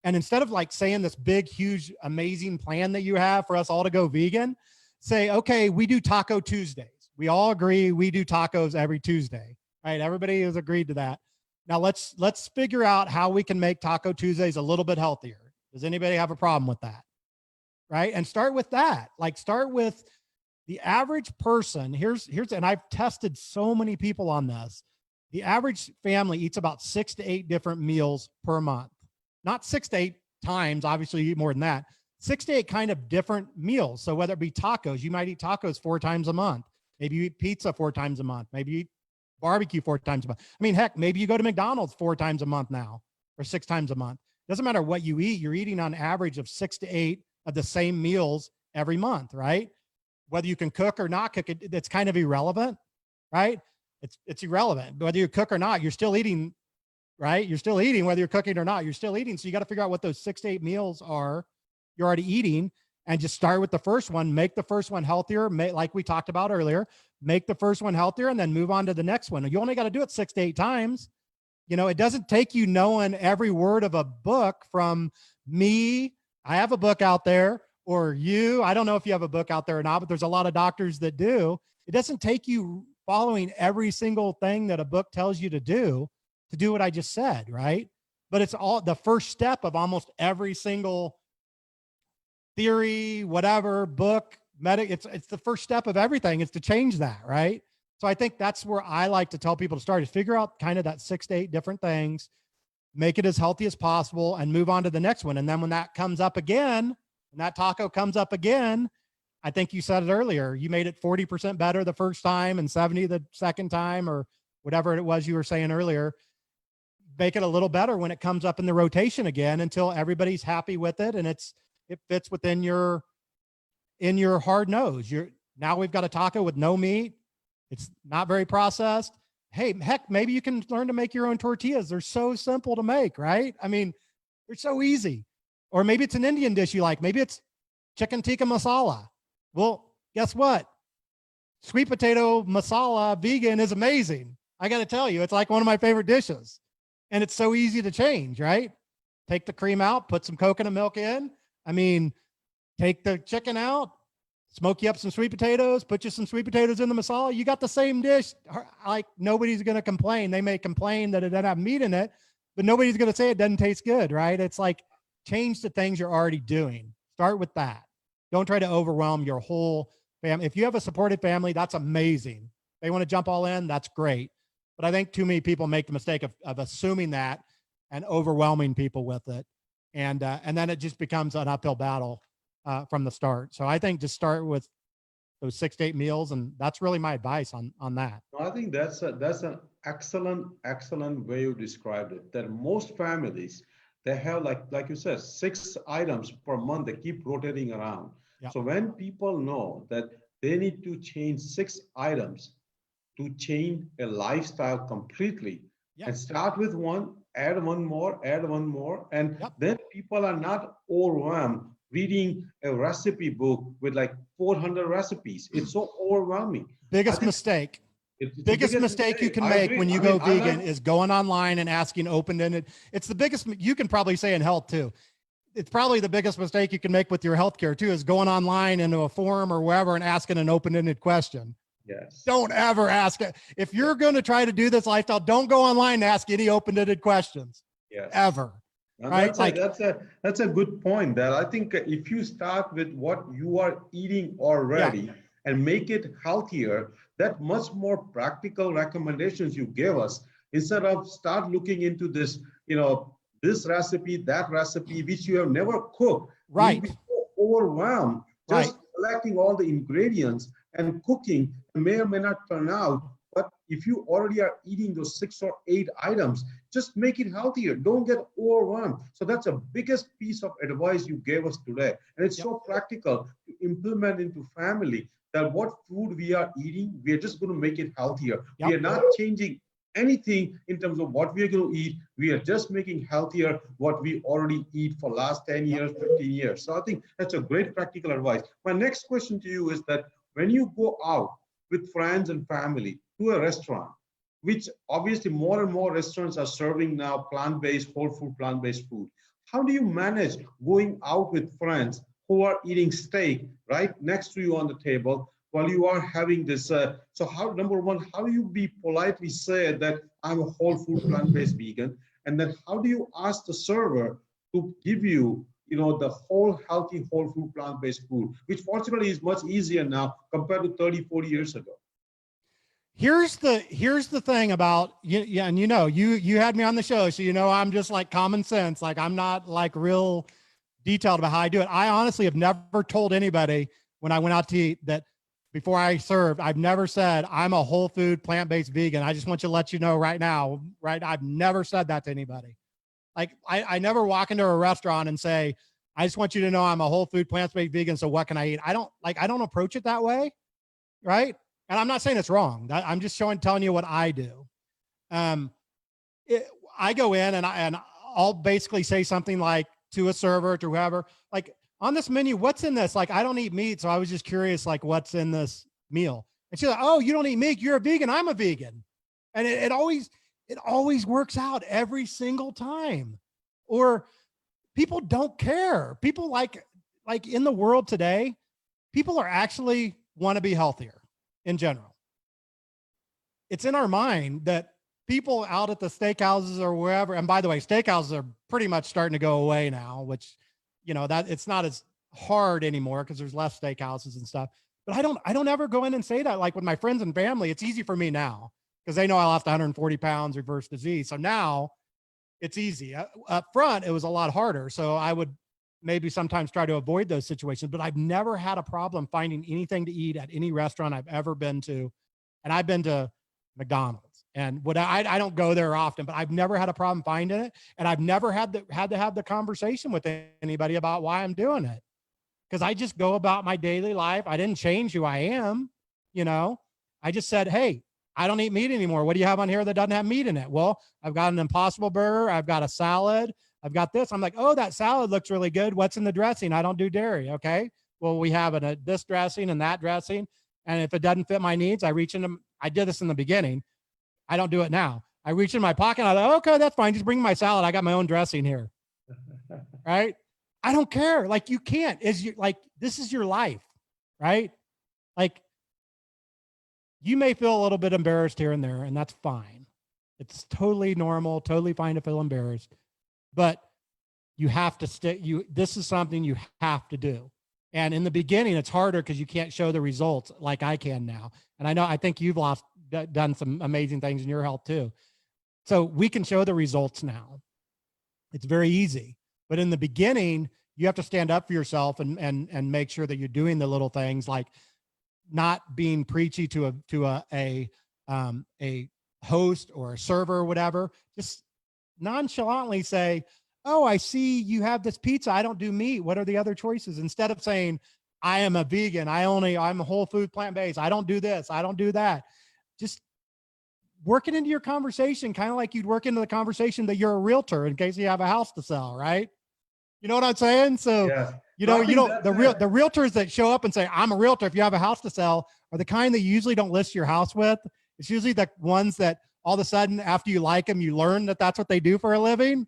And instead of like saying this big, huge, amazing plan that you have for us all to go vegan, say, okay, we do Taco Tuesdays. We all agree we do tacos every Tuesday, right? Everybody has agreed to that. Now let's figure out how we can make Taco Tuesdays a little bit healthier. Does anybody have a problem with that? Right? And start with that. Like start with the average person. Here's, and I've tested so many people on this. The average family eats about 6 to 8 different meals per month. Not 6 to 8 times, obviously you eat more than that. 6 to 8 kind of different meals. So whether it be tacos, you might eat tacos 4 times a month. Maybe you eat pizza 4 times a month. Maybe you eat barbecue 4 times a month. I mean, heck, maybe you go to McDonald's 4 times a month now, or 6 times a month. Doesn't matter what you eat. You're eating on average of 6 to 8 of the same meals every month, right? Whether you can cook or not cook, it's kind of irrelevant, right? It's irrelevant. Whether you cook or not, you're still eating, right? You're still eating, whether you're cooking or not, you're still eating. So you got to figure out what those 6 to 8 meals are you're already eating, and just start with the first one, make the first one healthier. Like we talked about earlier, make the first one healthier and then move on to the next one. You only got to do it 6 to 8 times. You know, it doesn't take you knowing every word of a book from me. I have a book out there, or you, I don't know if you have a book out there or not, but there's a lot of doctors that do. It doesn't take you following every single thing that a book tells you to do what I just said, right? But it's all the first step of almost every single theory, whatever book, it's the first step of everything is to change that, right? So I think that's where I like to tell people to start, is figure out kind of that 6 to 8 different things, make it as healthy as possible, and move on to the next one. And then when that comes up again, when that taco comes up again, I think you said it earlier, you made it 40% better the first time and 70 the second time, or whatever it was you were saying earlier. Make it a little better when it comes up in the rotation again until everybody's happy with it and it fits within your hard nose. Now we've got a taco with no meat. It's not very processed. Hey, heck, maybe you can learn to make your own tortillas. They're so simple to make, right? I mean, they're so easy. Or maybe it's an Indian dish you like. Maybe it's chicken tikka masala. Well, guess what? Sweet potato masala vegan is amazing. I got to tell you, it's like one of my favorite dishes. And it's so easy to change, right? Take the cream out, put some coconut milk in. I mean, take the chicken out, smoke you up some sweet potatoes, put you some sweet potatoes in the masala. You got the same dish. Like, nobody's going to complain. They may complain that it doesn't have meat in it, but nobody's going to say it doesn't taste good, right? It's like change the things you're already doing. Start with that. Don't try to overwhelm your whole family. If you have a supportive family, that's amazing. They want to jump all in, that's great. But I think too many people make the mistake of assuming that and overwhelming people with it. And then it just becomes an uphill battle from the start. So I think just start with those 6 to 8 meals. And that's really my advice on that. I think that's an excellent way you described it. That most families, they have, like you said, 6 items per month. They keep rotating around. Yep. So when people know that they need to change 6 items to change a lifestyle completely, yep. and start with one, add one more, and yep. then people are not overwhelmed reading a recipe book with like 400 recipes. It's so overwhelming. Biggest mistake. Biggest mistake you can make when you go vegan is going online and asking open-ended. It's the biggest, you can probably say in health too. It's probably the biggest mistake you can make with your healthcare too, is going online into a forum or wherever and asking an open-ended question. Yes. Don't ever ask it. If you're going to try to do this lifestyle, don't go online and ask any open-ended questions. Yes. Ever. And right? That's a good point. That I think if you start with what you are eating already and make it healthier, that much more practical recommendations you gave us, instead of start looking into this, this recipe, that recipe, which you have never cooked. Right. You'll be so overwhelmed just collecting all the ingredients and cooking may or may not turn out. But if you already are eating those 6 or 8 items, just make it healthier. Don't get overwhelmed. So that's the biggest piece of advice you gave us today. And it's so practical to implement into family, that what food we are eating, we are just going to make it healthier. We are not changing anything in terms of what we are going to eat. We are just making healthier what we already eat for last 10 years, 15 years. So I think that's a great practical advice. My next question to you is that when you go out with friends and family to a restaurant, which obviously more and more restaurants are serving now plant-based, whole food, plant-based food, how do you manage going out with friends who are eating steak right next to you on the table while you are having this? So how, number one, how do you be politely say that I'm a whole food, plant-based vegan? And then how do you ask the server to give you, the whole healthy, whole food, plant-based food, which fortunately is much easier now compared to 30, 40 years ago? Here's the thing about and you had me on the show, so I'm just like common sense. Like I'm not like real detailed about how I do it. I honestly have never told anybody when I went out to eat that before I served, I've never said I'm a whole food, plant-based vegan. I just want to let you know right now, right? I've never said that to anybody. Like I never walk into a restaurant and say, I just want you to know I'm a whole food, plant-based vegan. So what can I eat? I don't approach it that way. Right. And I'm not saying it's wrong. I'm just telling you what I do. I go in and I'll basically say something like to a server, to whoever, like on this menu, what's in this? Like, I don't eat meat. So I was just curious, like what's in this meal? And she's like, oh, you don't eat meat. You're a vegan. I'm a vegan. And it always works out every single time. Or people don't care. People like in the world today, people are actually want to be healthier in general. It's in our mind that people out at the steakhouses or wherever, and by the way, steakhouses are pretty much starting to go away now, which, that it's not as hard anymore because there's less steakhouses and stuff. But I don't ever go in and say that. Like with my friends and family, it's easy for me now because they know I lost 140 pounds, reverse disease. So now it's easy. Up front, it was a lot harder. So I would maybe sometimes try to avoid those situations, but I've never had a problem finding anything to eat at any restaurant I've ever been to. And I've been to McDonald's and I don't go there often, but I've never had a problem finding it. And I've never had to have the conversation with anybody about why I'm doing it. Cause I just go about my daily life. I didn't change who I am. I just said, hey, I don't eat meat anymore. What do you have on here that doesn't have meat in it? Well, I've got an Impossible Burger. I've got a salad. I've got this. I'm like, oh, that salad looks really good. What's in the dressing? I don't do dairy. Okay. Well, we have this dressing and that dressing. And if it doesn't fit my needs, I reach into, I did this in the beginning. I don't do it now. I reach in my pocket. And I thought, okay, that's fine. Just bring my salad. I got my own dressing here. Right. I don't care. Like you can't, this is your life. Right. Like you may feel a little bit embarrassed here and there, and that's fine. It's totally normal, totally fine to feel embarrassed, but you have to stick. This is something you have to do. And in the beginning, it's harder because you can't show the results like I can now. And I think you've done some amazing things in your health too. So we can show the results now. It's very easy. But in the beginning, you have to stand up for yourself and make sure that you're doing the little things, like not being preachy to a host or a server or whatever. Just nonchalantly say, "Oh, I see you have this pizza. I don't do meat. What are the other choices?" Instead of saying, "I am a vegan. I'm a whole food, plant-based. I don't do this. I don't do that." Just work it into your conversation, kind of like you'd work into the conversation that you're a realtor in case you have a house to sell, right? You know what I'm saying? So, Yes. you No, know, I you think don't, that's the realtors that show up and say, "I'm a realtor. If you have a house to sell," are the kind that you usually don't list your house with. It's usually the ones that all of a sudden, after you like them, you learn that that's what they do for a living.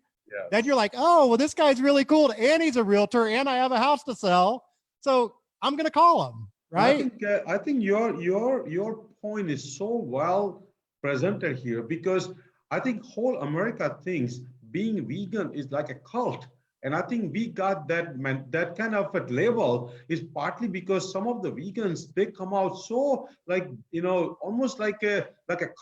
Then yes. you're like, "Oh, well, this guy's really cool. And he's a realtor and I have a house to sell. So I'm going to call him." And Right? I think your point is so well presented here, because I think whole America thinks being vegan is like a cult. And I think we got that kind of a label is partly because some of the vegans, they come out so, like, almost like a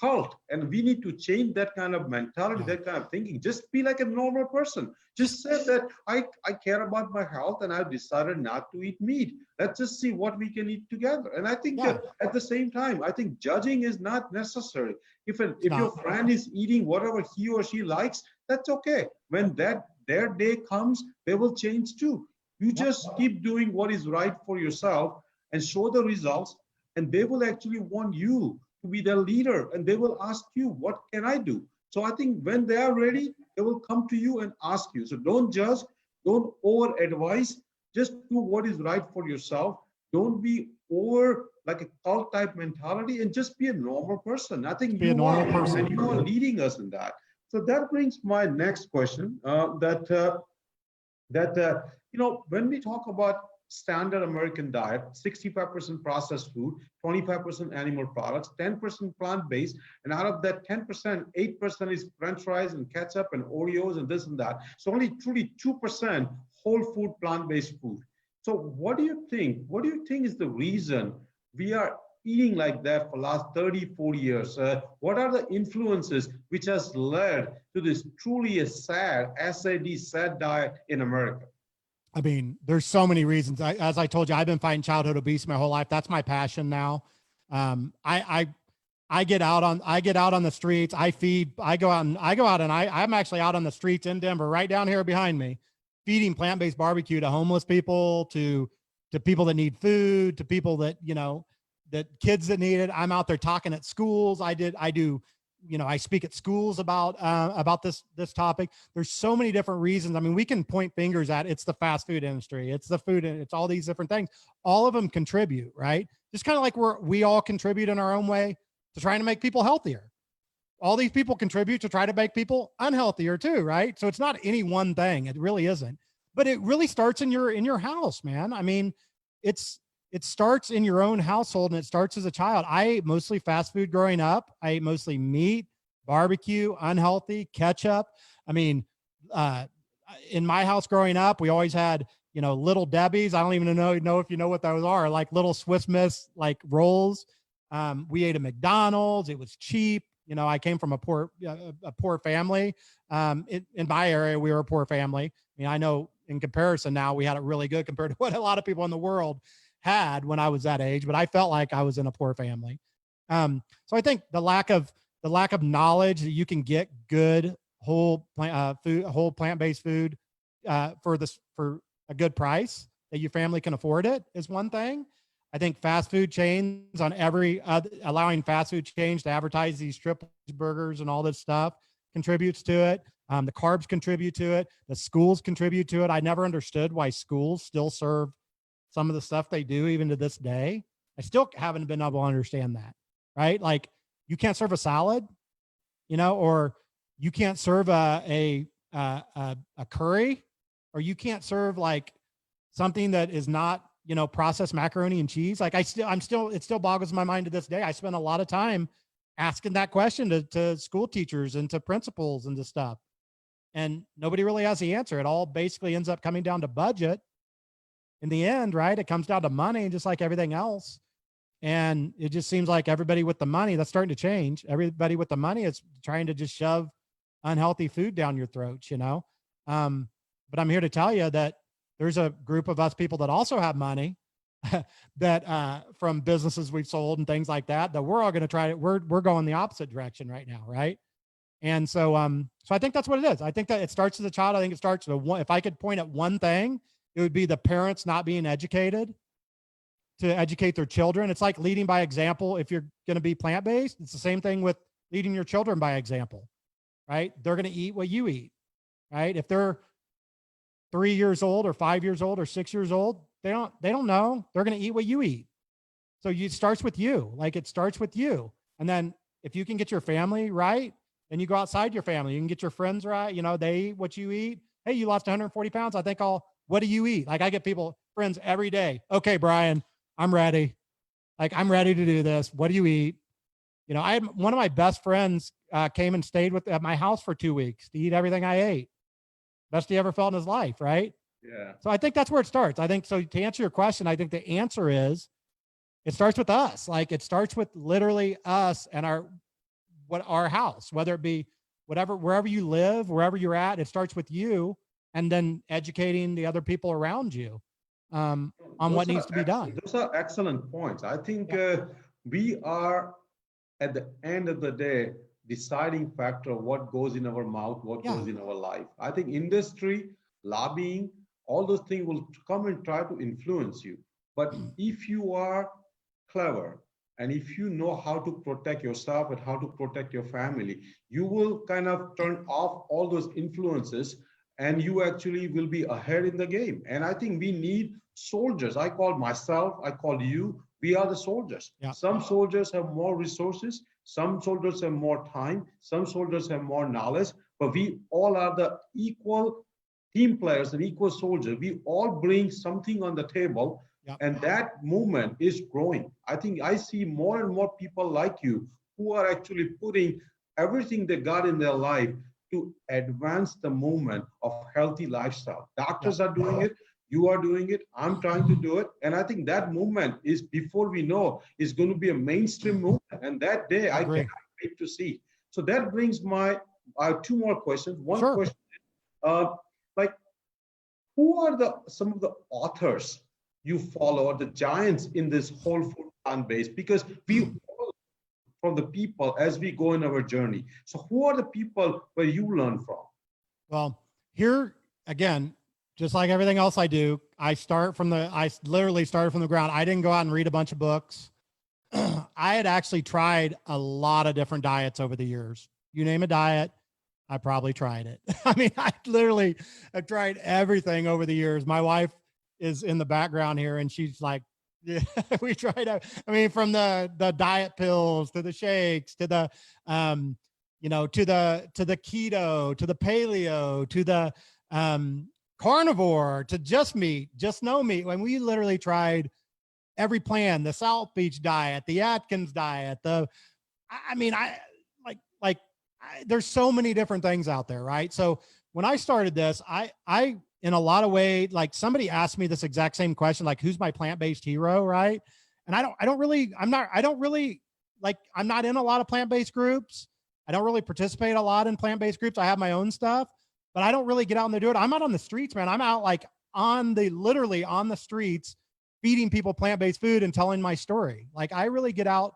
cult. And we need to change that kind of mentality, Yeah. that kind of thinking. Just be like a normal person. Just say that I care about my health and I've decided not to eat meat. Let's just see what we can eat together. And I think Yeah. at the same time, I think judging is not necessary. It's If your not. friend is eating whatever he or she likes, that's okay. When their day comes, they will change too. You Yep. just keep doing what is right for yourself and show the results, and they will actually want you to be their leader, and they will ask you, "What can I do?" So I think when they are ready, they will come to you and ask you. So don't judge, don't over advise, just do what is right for yourself. Don't be over like a cult type mentality, and just be a normal person. I think Be a you are, normal and person. you are leading us in that. So that brings my next question. When we talk about standard American diet, 65% processed food, 25% animal products, 10% plant-based, and out of that 10%, 8% is French fries and ketchup and Oreos and this and that. So only truly 2% whole food, plant-based food. So what do you think? What do you think is the reason we are eating like that for last 30, 40 years? What are the influences which has led to this truly a sad diet in America? I mean, there's so many reasons. As I told you, I've been fighting childhood obesity my whole life. That's my passion now. I get out on the streets. I go out and I'm actually out on the streets in Denver, right down here behind me, feeding plant-based barbecue to homeless people, to people that need food, to people that, that kids that need it. I'm out there talking at schools. I speak at schools about this topic. There's so many different reasons. I mean, we can point fingers at it's the fast food industry, it's the food, it's all these different things. All of them contribute, right? Just kind of like we all contribute in our own way to trying to make people healthier. All these people contribute to try to make people unhealthier too, right? So it's not any one thing. It really isn't. But it really starts in your house, man. I mean, it starts in your own household, and it starts as a child. I ate mostly fast food growing up. I ate mostly meat, barbecue, unhealthy, ketchup. I mean, uh, in my house growing up, we always had, Little Debbie's. I don't even know if you know what those are, like little Swiss Miss like rolls. We ate at McDonald's. It was cheap. I came from a poor family. In my area, we were a poor family. I mean, I know in comparison now we had it really good compared to what a lot of people in the world had when I was that age, but I felt like I was in a poor family. So I think the lack of knowledge that you can get good whole plant-based food for a good price, that your family can afford it, is one thing. I think fast food chains allowing fast food chains to advertise these triple burgers and all this stuff contributes to it. The carbs contribute to it. The schools contribute to it. I never understood why schools still serve some of the stuff they do even to this day. I still haven't been able to understand that, right? Like, you can't serve a salad, or you can't serve a curry, or you can't serve like something that is not, processed macaroni and cheese. Like it still boggles my mind to this day. I spent a lot of time asking that question to school teachers and to principals and to stuff. And nobody really has the answer. It all basically ends up coming down to budget in the end, right? It comes down to money, just like everything else. And it just seems like everybody with the money, that's starting to change. Everybody with the money is trying to just shove unhealthy food down your throats, you know? But I'm here to tell you that there's a group of us people that also have money that from businesses we've sold and things like that, that we're all going to try to, we're going the opposite direction right now. Right. And so, so I think that's what it is. I think that it starts as a child. I think it starts with one. If I could point at one thing, it would be the parents not being educated to educate their children. It's like leading by example. If you're going to be plant-based, it's the same thing with leading your children by example, right? They're going to eat what you eat, right? If they're 3 years old or 5 years old or 6 years old, they don't know. They're going to eat what you eat. So it starts with you. Like it starts with you. And then if you can get your family right, then you go outside your family. You can get your friends right. You know, they eat what you eat. Hey, you lost 140 pounds. I think what do you eat? Like I get friends every day. Okay, Brian, I'm ready. Like I'm ready to do this. What do you eat? You know, one of my best friends came and stayed at my house for 2 weeks to eat everything I ate. Best he ever felt in his life. Right. Yeah. So I think that's where it starts. I think so. To answer your question, I think the answer is it starts with us. Like it starts with literally us and our house, whether it be wherever you live, wherever you're at, it starts with you and then educating the other people around you on what needs to be done. Those are excellent points. I think we are at the end of the day deciding factor of what goes in our mouth, what goes in our life. I think industry, lobbying, all those things will come and try to influence you. But if you are clever and if you know how to protect yourself and how to protect your family, you will kind of turn off all those influences and you actually will be ahead in the game. And I think we need soldiers. I call myself, I call you, we are the soldiers. Yeah. Some soldiers have more resources, some soldiers have more time, some soldiers have more knowledge, but we all are the equal team players and equal soldiers. We all bring something on the table. Yep. And that movement is growing. I think I see more and more people like you who are actually putting everything they got in their life to advance the movement of healthy lifestyle. Doctors are doing it. You are doing it. I'm trying to do it. And I think that movement is, before we know, is going to be a mainstream movement. And that day I can't wait to see. So that brings my two more questions. One question, like, who are some of the authors you follow, or the giants in this whole food plant-based? Because we all from the people as we go in our journey. So who are the people where you learn from? Well, here again, just like everything else I do, I literally started from the ground. I didn't go out and read a bunch of books. I had actually tried a lot of different diets over the years. You name a diet, I probably tried it. I mean, I literally have tried everything over the years. My wife is in the background here and she's like, yeah, we tried I mean, from the diet pills to the shakes to the you know, to the keto, to the paleo, to the carnivore, to just meat, just no meat. When we literally tried every plan, the South Beach diet, the Atkins diet, there's so many different things out there, right? So when I started this, I in a lot of ways, like somebody asked me this exact same question, like, who's my plant-based hero, right? And I'm not in a lot of plant-based groups. I don't really participate a lot in plant-based groups. I have my own stuff, but I don't really get out and do it. I'm out on the streets, man. I'm out like literally on the streets, feeding people plant-based food and telling my story. Like I really get out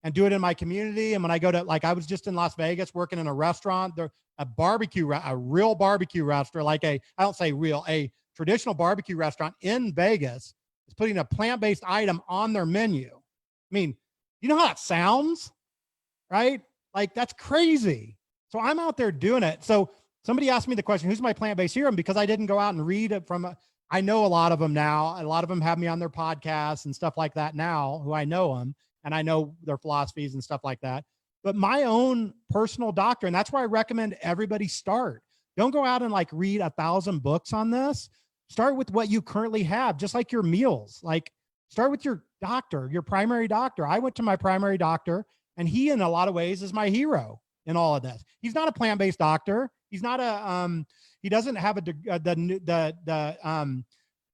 and do it in my community. And when I go to, like, I was just in Las Vegas working in a restaurant, a real barbecue restaurant, a traditional barbecue restaurant in Vegas is putting a plant-based item on their menu. I mean, you know how that sounds, right? Like that's crazy. So I'm out there doing it. So somebody asked me the question, who's my plant-based hero? And because I didn't go out and read it I know a lot of them now. A lot of them have me on their podcasts and stuff like that now, who I know them. And I know their philosophies and stuff like that. But my own personal doctrine, that's why I recommend everybody start. Don't go out and like read 1,000 books on this. Start with what you currently have, just like your meals. Like start with your doctor, your primary doctor. I went to my primary doctor And he, in a lot of ways, is my hero in all of this. He's not a plant-based doctor. He's not he doesn't have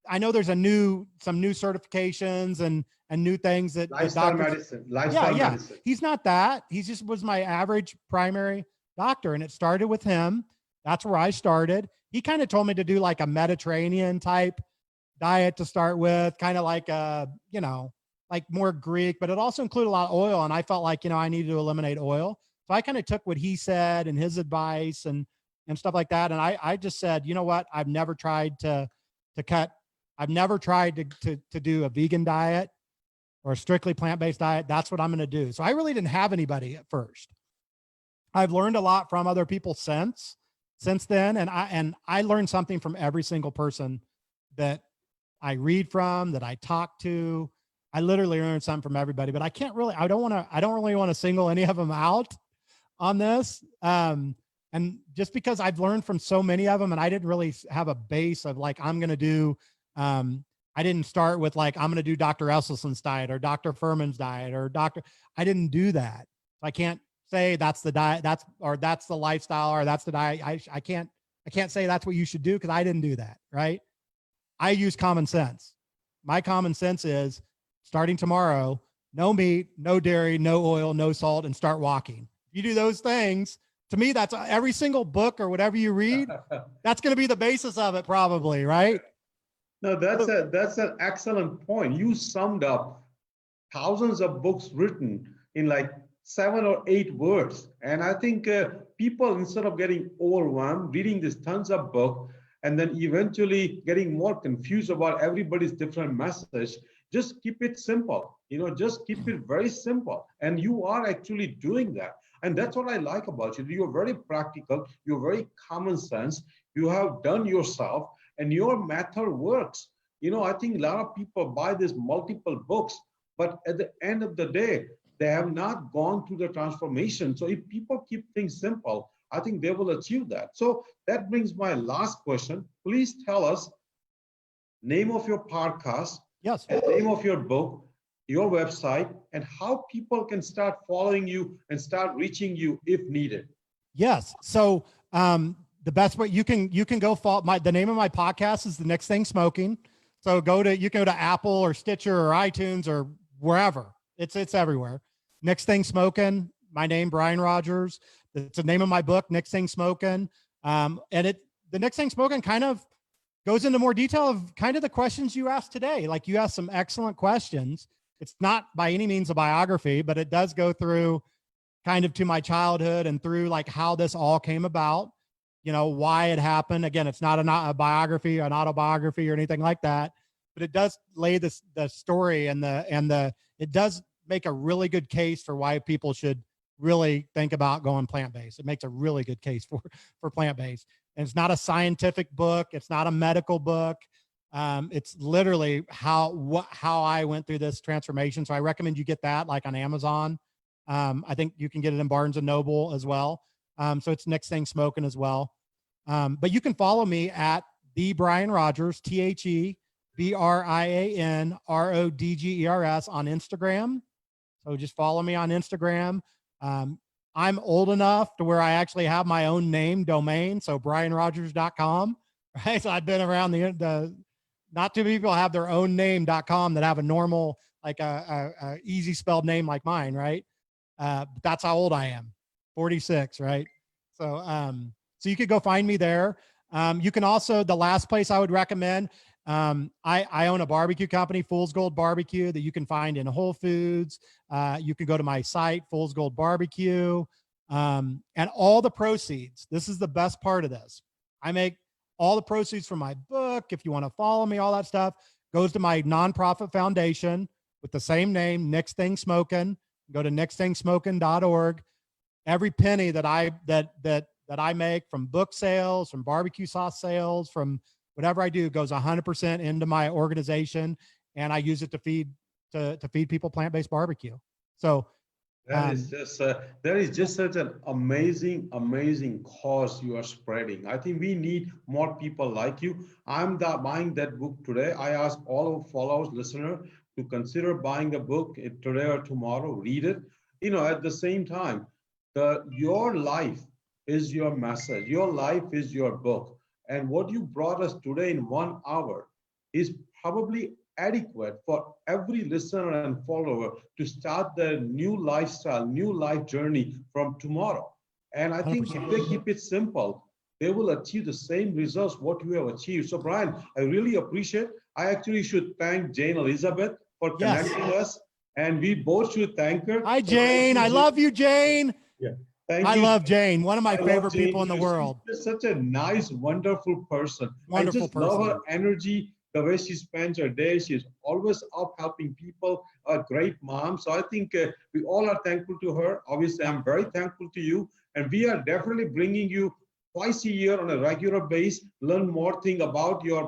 I know there's some new certifications and new things that Lifestyle doctors. medicine, lifestyle Yeah. medicine. He's not that. He just was my average primary doctor. And it started with him. That's where I started. He kind of told me to do like a Mediterranean type diet to start with, kind of like like more Greek, but it also included a lot of oil. And I felt like, I needed to eliminate oil. So I kind of took what he said and his advice and stuff like that. And I just said, you know what? I've never tried to cut. I've never tried to do a vegan diet or a strictly plant-based diet. That's what I'm going to do. So I really didn't have anybody at first. I've learned a lot from other people since then. And I learned something from every single person that I read from, that I talk to. I literally learned something from everybody, but I don't really want to single any of them out on this. And just because I've learned from so many of them and I didn't really have a base of like, I'm going to do, I didn't start with like, I'm going to do Dr. Esselson's diet or Dr. Furman's diet or I didn't do that. I can't say that's the diet, that's the lifestyle, or that's the diet. I can't say that's what you should do, because I didn't do that. Right. I use common sense. My common sense is starting tomorrow, no meat, no dairy, no oil, no salt, and start walking. If you do those things, to me, that's every single book or whatever you read. That's going to be the basis of it, probably, right? No, that's an excellent point. You summed up thousands of books written in like 7 or 8 words. And I think people, instead of getting overwhelmed, reading this tons of book, and then eventually getting more confused about everybody's different message, just keep it simple. Just keep it very simple. And you are actually doing that. And that's what I like about you. You're very practical. You're very common sense. You have done yourself, and your method works. I think a lot of people buy these multiple books, but at the end of the day, they have not gone through the transformation. So if people keep things simple, I think they will achieve that. So that brings my last question. Please tell us name of your podcast, yes, and name of your book, your website, and how people can start following you and start reaching you if needed. Yes. So the best way you can go follow the name of my podcast is The Next Thing Smoking. So you can go to Apple or Stitcher or iTunes or wherever. It's everywhere. Next Thing Smoking. My name, Brian Rogers. It's the name of my book, Next Thing Smoking. And The Next Thing Smoking kind of goes into more detail of kind of the questions you asked today. Like, you asked some excellent questions. It's not by any means a biography, but it does go through kind of to my childhood and through like how this all came about, why it happened. Again, it's not a biography, an autobiography or anything like that, but it does lay the story and it does make a really good case for why people should really think about going plant-based. It makes a really good case for plant-based. And it's not a scientific book. It's not a medical book. It's literally how I went through this transformation. So I recommend you get that like on Amazon. I think you can get it in Barnes and Noble as well. So it's Next Thing Smoking as well. But you can follow me at the Brian Rogers, TheBrianRodgers on Instagram. So just follow me on Instagram. I'm old enough to where I actually have my own name domain. So brianrogers.com, right? So I've been around the not too many people have their own name.com that have a normal, like a easy spelled name like mine, right? That's how old I am, 46, right? So you could go find me there. You can also, the last place I would recommend, I own a barbecue company, Fool's Gold Barbecue, that you can find in Whole Foods. You can go to my site, Fool's Gold Barbecue, and all the proceeds. This is the best part of this. I make all the proceeds from my book. If you want to follow me, all that stuff goes to my nonprofit foundation with the same name, Next Thing Smoking. Go to nextthingsmoking.org. Every penny that I make from book sales, from barbecue sauce sales, from whatever I do goes 100% into my organization, and I use it to feed people plant-based barbecue. So that is just such an amazing cause you are spreading. I think we need more people like you. I'm buying that book today. I ask all of followers, listener, to consider buying the book today or tomorrow. Read it. at the same time, your life is your message. Your life is your book. And what you brought us today in 1 hour is probably adequate for every listener and follower to start their new lifestyle, new life journey from tomorrow. And I think if they keep it simple, they will achieve the same results what you have achieved. So Brian, I really appreciate. I actually should thank Jane Elizabeth for connecting us, and we both should thank her. Hi, Jane. I love you, Jane. Yeah. Thank I you. love Jane, one of my I love favorite Jane people in the because world. she's just such a nice, wonderful person. Wonderful I just love person. her energy, the way she spends her day. She's always up helping people, a great mom. So I think we all are thankful to her. Obviously, I'm very thankful to you. And we are definitely bringing you twice a year on a regular basis, learn more thing about your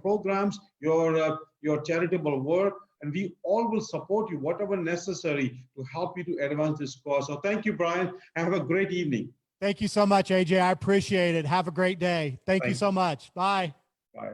programs, your charitable work, and we all will support you whatever necessary to help you to advance this cause. So thank you, Brian, and have a great evening. Thank you so much, AJ. I appreciate it. Have a great day. Thank you so much. Bye. Bye.